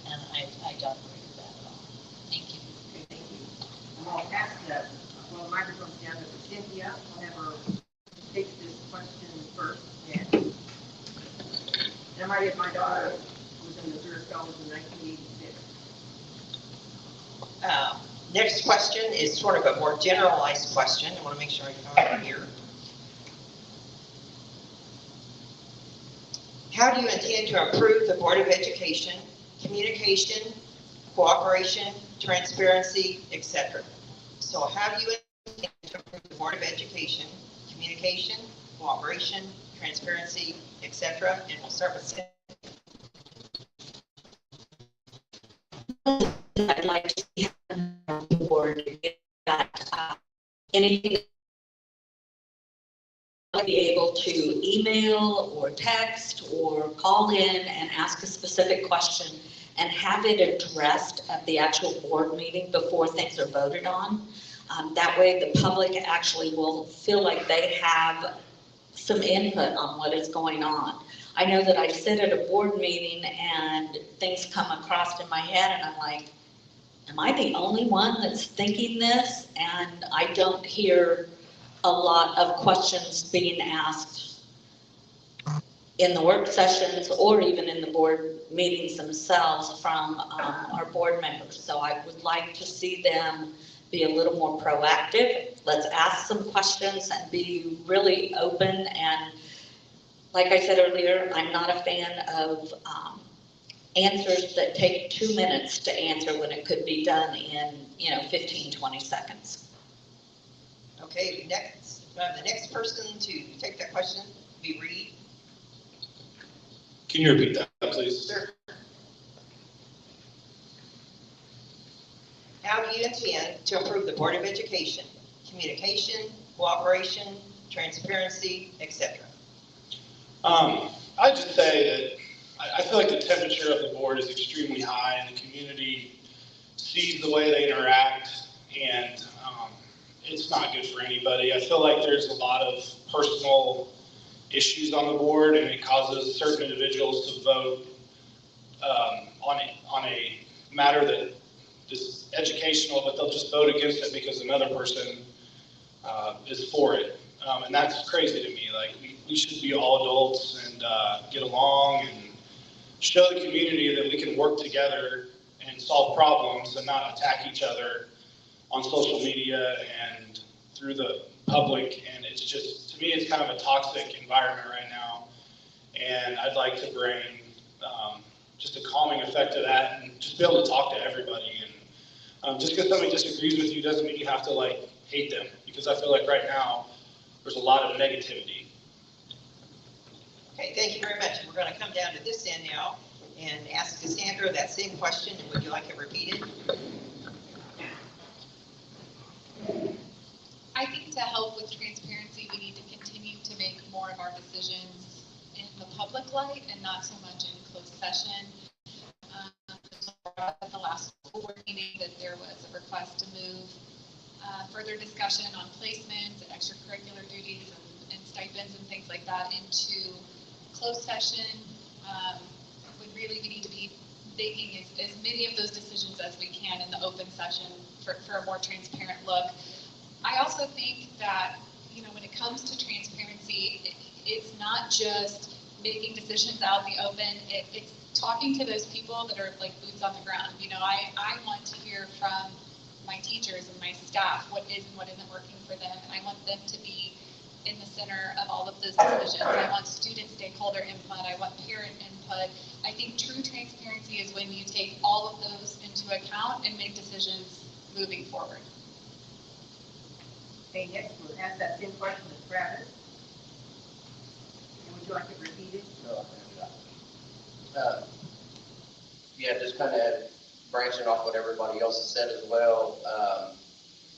And I don't agree with that at all. Thank you. Okay, thank you. I'm gonna pass the microphones down to Cynthia, whoever takes this question first, and I might have my daughter was in the British College in 1986. Next question is sort of a more generalized question. I want to make sure I find it here. How do you intend to improve the Board of Education, communication, cooperation, transparency, etc.? So how do you intend to improve the Board of Education, communication, cooperation, transparency, etc.? And we'll start with Cynthia. I'd like to see the board that anything be able to email or text or call in and ask a specific question and have it addressed at the actual board meeting before things are voted on. That way the public actually will feel like they have some input on what is going on. I know that I sit at a board meeting and things come across in my head and I'm like, am I the only one that's thinking this? And I don't hear a lot of questions being asked in the work sessions or even in the board meetings themselves from our board members. So I would like to see them be a little more proactive. Let's ask some questions and be really open. And like I said earlier, I'm not a fan of answers that take 2 minutes to answer when it could be done in 15, 20 seconds. Okay, next, the next person to take that question will be Reed. Can you repeat that, please? Sure. How do you intend to improve the Board of Education, communication, cooperation, transparency, etc.? I'd just say that I feel like the temperature of the board is extremely high and the community sees the way they interact, and it's not good for anybody. I feel like there's a lot of personal issues on the board and it causes certain individuals to vote on a matter that is educational, but they'll just vote against it because another person is for it. And that's crazy to me. Like, we should be all adults and get along and show the community that we can work together and solve problems and not attack each other on social media and through the public. And it's just, to me, it's kind of a toxic environment right now. And I'd like to bring just a calming effect to that and just be able to talk to everybody. And just because somebody disagrees with you doesn't mean you have to like hate them, because I feel like right now there's a lot of negativity. Okay, thank you very much. We're going to come down to this end now and ask Cassandra that same question. And would you like it repeated? I think to help with transparency, we need to continue to make more of our decisions in the public light and not so much in closed session. At the last board meeting, that there was a request to move further discussion on placements and extracurricular duties and stipends and things like that into closed session. We need to be making as many of those decisions as we can in the open session for a more transparent look. I also think that, when it comes to transparency, it's not just making decisions out in the open. It's talking to those people that are like boots on the ground. I want to hear from my teachers and my staff what is and what isn't working for them, and I want them to be in the center of all of those decisions. I want student stakeholder input. I want parent input. I think true transparency is when you take all of those into account and make decisions moving forward. Okay, next we'll ask that same question to Travis. And would you like it repeated? Yeah, just kind of branching off what everybody else has said as well.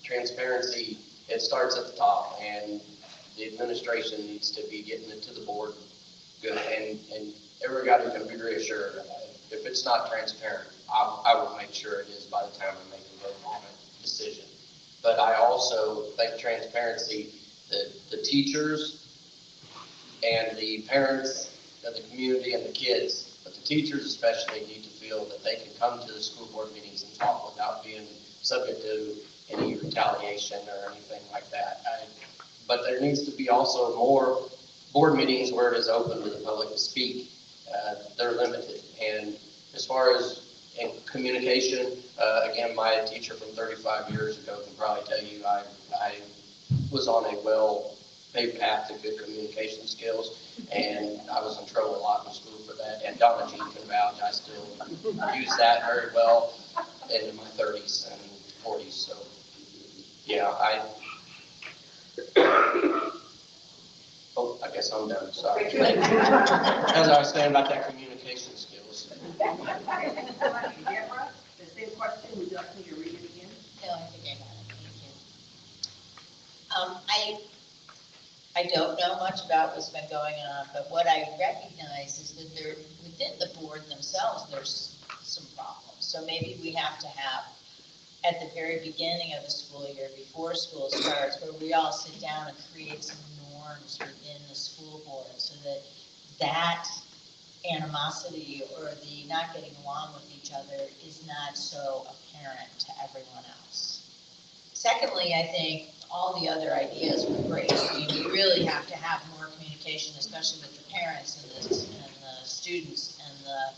Transparency, it starts at the top, and the administration needs to be getting it to the board good, and everybody can be reassured. If it's not transparent, I will make sure it is by the time we make a vote on it. decision. But I also think transparency, that the teachers and the parents of the community and the kids, but the teachers especially need to feel that they can come to the school board meetings and talk without being subject to any retaliation or anything like that. But there needs to be also more board meetings where it is open to the public to speak. They're limited. And as far as in communication, again, my teacher from 35 years ago can probably tell you I was on a well-paved path to good communication skills, and I was in trouble a lot in school for that. And Donna Jean can vouch, I still use that very well into my 30s and 40s. So, yeah, I guess I'm done, sorry. As I was saying about that communication skills. Deborah, the same question, would you like me to read it again? No, I think I got it, thank you. I don't know much about what's been going on, but what I recognize is that there, within the board themselves, there's some problems. So maybe we have to have, at the very beginning of the school year, before school starts, where we all sit down and create some norms within the school board so that that animosity or the not getting along with each other is not so apparent to everyone else. Secondly, I think all the other ideas were great. I mean, we really have to have more communication, especially with the parents and the students and the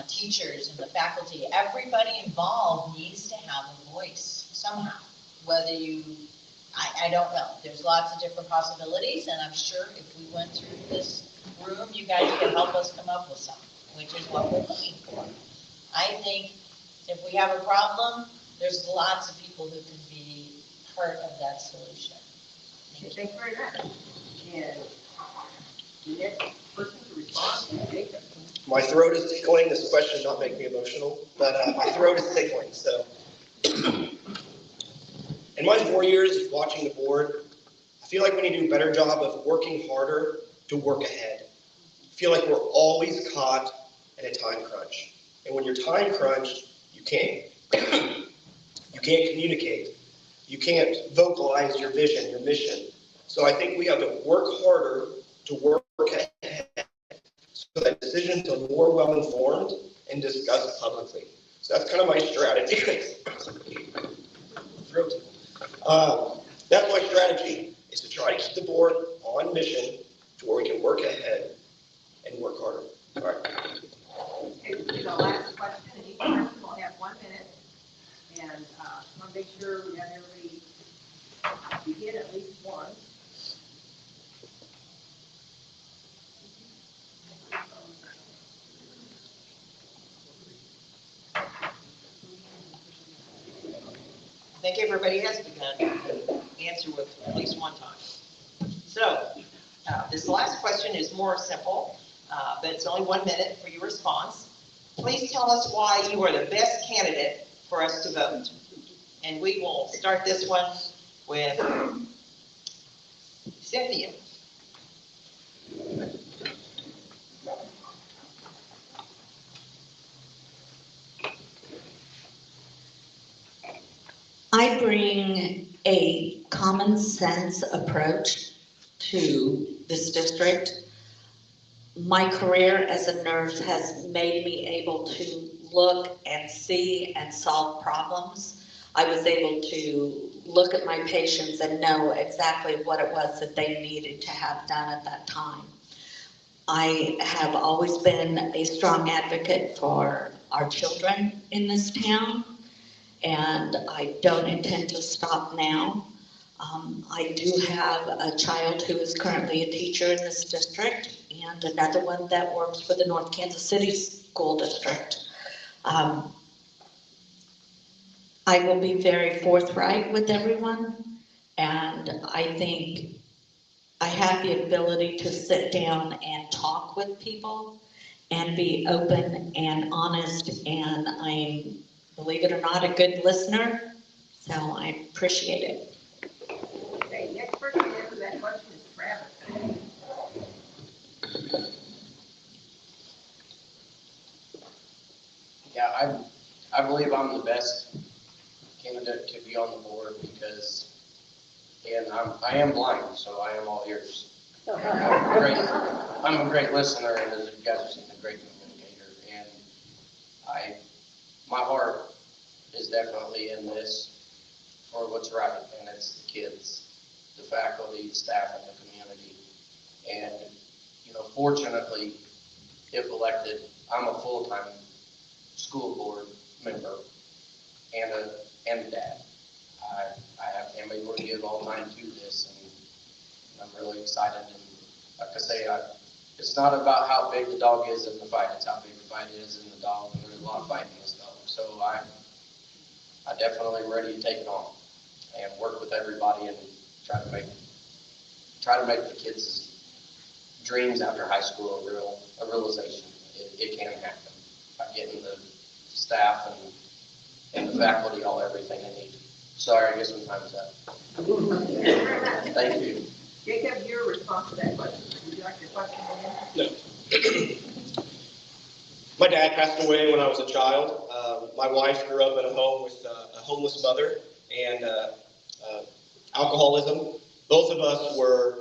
teachers and the faculty. Everybody involved needs to have a voice somehow, whether you, I don't know. There's lots of different possibilities, and I'm sure if we went through this room, you guys could help us come up with something, which is what we're looking for. I think if we have a problem, there's lots of people who can be part of that solution. Thank you. Thank you very much. And the next person to respond is Jacob. My throat is tickling. This question not make me emotional, but my throat is tickling. So, in my 4 years of watching the board, I feel like we need to do a better job of working harder to work ahead. I feel like we're always caught in a time crunch, and when you're time crunched, you can't communicate. You can't vocalize your vision, your mission. So I think we have to work harder to work ahead so that decisions are more well-informed and discussed publicly. So that's kind of my strategy. That's my strategy, is to try to keep the board on mission to where we can work ahead and work harder. All right. Okay, we'll do the last question, and each person will have 1 minute. And I want to make sure we have everybody begin at least once. I think everybody has begun to answer with at least one time. So, this last question is more simple, but it's only 1 minute for your response. Please tell us why you are the best candidate for us to vote. And we will start this one with Cynthia. I bring a common sense approach to this district. My career as a nurse has made me able to look and see and solve problems. I was able to look at my patients and know exactly what it was that they needed to have done at that time. I have always been a strong advocate for our children in this town, and I don't intend to stop now. I do have a child who is currently a teacher in this district and another one that works for the North Kansas City School District. I will be very forthright with everyone, and I think I have the ability to sit down and talk with people and be open and honest, and I'm, believe it or not, a good listener, so I appreciate it. Okay, next person to answer that question is Travis. Yeah, I believe I'm the best candidate to be on the board because, and I am blind, so I am all ears. I'm a great listener, and as you guys have seen, a great communicator. And my heart is definitely in this for what's right, and it's the kids, the faculty, the staff, and the community. And, fortunately, if elected, I'm a full-time school board member and a dad. I am able to give all time to this, and I'm really excited. And like I say, it's not about how big the dog is in the fight, it's how big the fight is in the dog, and there's a lot of fight in this dog. So I definitely am ready to take it on and work with everybody and try to make the kids' dreams after high school a realization. It can happen by getting the staff and the faculty all everything they need. Sorry, I guess my time's up. Thank you. Jacob, your response to that question. Would you like your question again? No. My dad passed away when I was a child. My wife grew up in a home with a homeless mother and alcoholism. Both of us were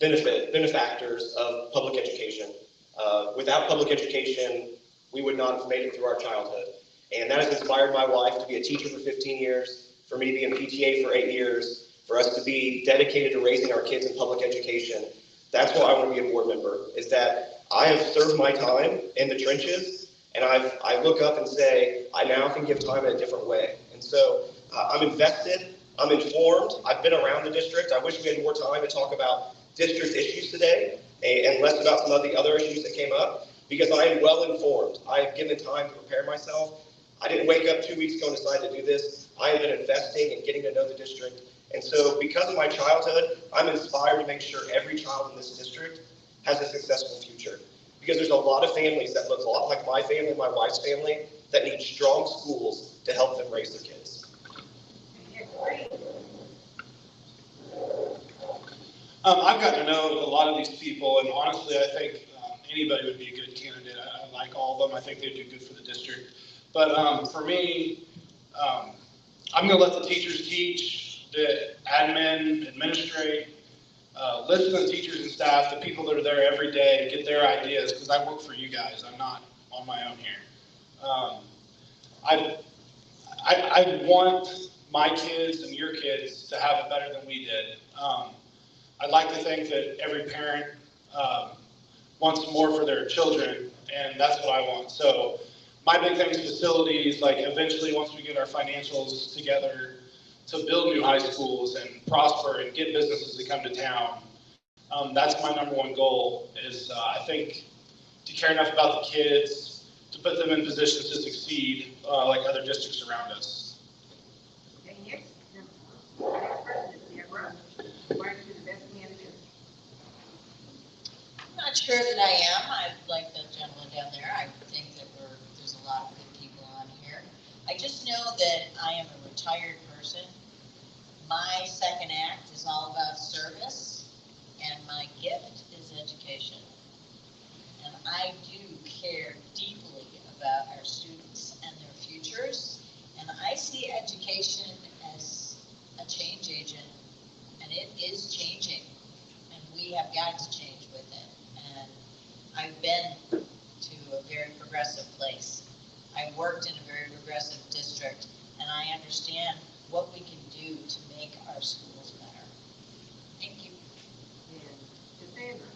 benefactors of public education. Without public education, we would not have made it through our childhood. And that has inspired my wife to be a teacher for 15 years, for me to be in PTA for 8 years, for us to be dedicated to raising our kids in public education. That's why I want to be a board member, is that I have served my time in the trenches, and I look up and say, I now can give time in a different way. And so I'm invested, I'm informed, I've been around the district. I wish we had more time to talk about district issues today and less about some of the other issues that came up, because I am well informed. I have given time to prepare myself. I didn't wake up 2 weeks ago and decide to do this. I have been investing and getting to know the district. And so because of my childhood, I'm inspired to make sure every child in this district has a successful future. Because there's a lot of families that look a lot like my family, my wife's family, that need strong schools to help them raise their kids. I've gotten to know a lot of these people, and honestly, I think anybody would be a good candidate. I like all of them. I think they do good for the district. But for me, I'm going to let the teachers teach, the admin administrate, listen to the teachers and staff, the people that are there every day, to get their ideas, because I work for you guys. I'm not on my own here. I want my kids and your kids to have it better than we did. I'd like to think that every parent wants more for their children, and that's what I want. So my big thing is facilities, like eventually once we get our financials together to build new high schools and prosper and get businesses to come to town. That's my number one goal is I think to care enough about the kids, to put them in positions to succeed like other districts around us. Okay, next person is Deborah. Why are you the best candidate? I'm not sure that I am. I like the gentleman down there. I think that there's a lot of good people on here. I just know that I am a retired person. My second act is all about service, and my gift is education. And I do care deeply about our students and their futures, and I see education as a change agent, and it is changing, and we have got to change with it. And I've been to a very progressive place. I worked in a very progressive district, and I understand what we can do to make our schools better. Thank you. And Cassandra.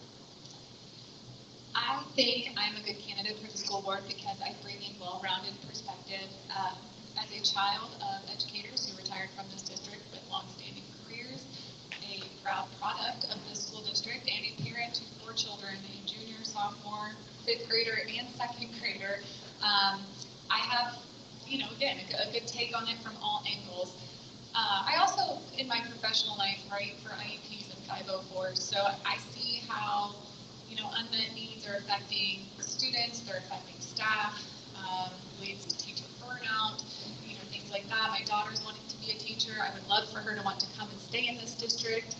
I think I'm a good candidate for the school board because I bring a well-rounded perspective as a child of educators who retired from this district with long-standing careers, a proud product of the school district, and a parent to 4 children, a junior, sophomore, 5th grader, and 2nd grader. I have, again, a good take on it from all angles. I also, in my professional life, write for IEPs and 504s, so I see how unmet needs are affecting students, they're affecting staff, leads to teacher burnout, things like that. My daughter's wanting to be a teacher. I would love for her to want to come and stay in this district.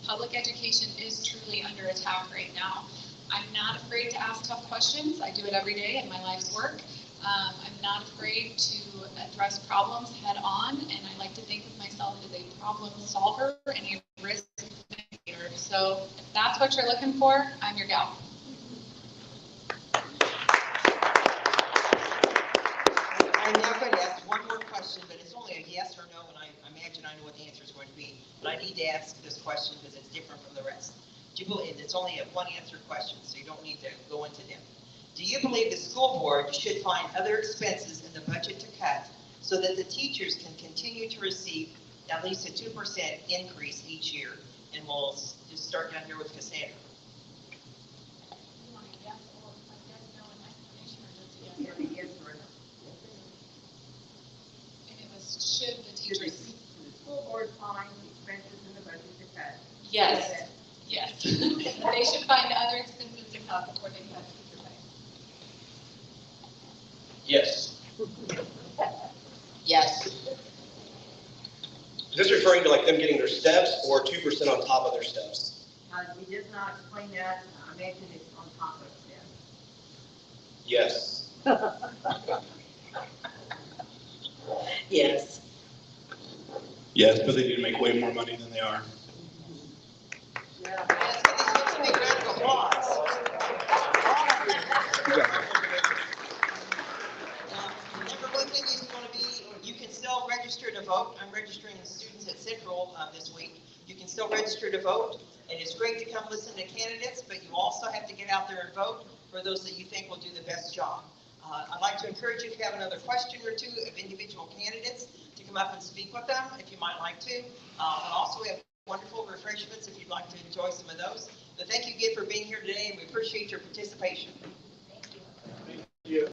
Public education is truly under attack right now. I'm not afraid to ask tough questions. I do it every day in my life's work. I'm not afraid to address problems head on, and I like to think of myself as a problem solver and a risk mitigator. So if that's what you're looking for, I'm your gal. I'm now going to ask one more question, but it's only a yes or no, and I imagine I know what the answer is going to be. But I need to ask this question because it's different from the rest. Do you believe it's only a one answer question, so you don't need to go into depth? Do you believe the school board should find other expenses in the budget to cut so that the teachers can continue to receive at least a 2% increase each year? And we'll just start down here with Cassandra. Yes or no? And it was, should the Should teachers? the school board find expenses in the budget to cut? Yes. Yes. They should find other expenses to cut before they cut teacher pay. Yes. Yes. Is this referring to like them getting their steps or 2% on top of their steps? He did not explain that. I imagine it's on top of that. Yes. Yes. Yes, but they need to make way more money than they are. Yeah. Let's give these folks a big round of applause. Number one thing is going to be, you can still register to vote. I'm registering students at Central this week. You can still register to vote, and it's great to come listen to candidates, but you also have to get out there and vote for those that you think will do the best job. I'd like to encourage you, if you have another question or two of individual candidates, to come up and speak with them if you might like to. And also, we have wonderful refreshments if you'd like to enjoy some of those. But thank you again for being here today, and we appreciate your participation. Thank you.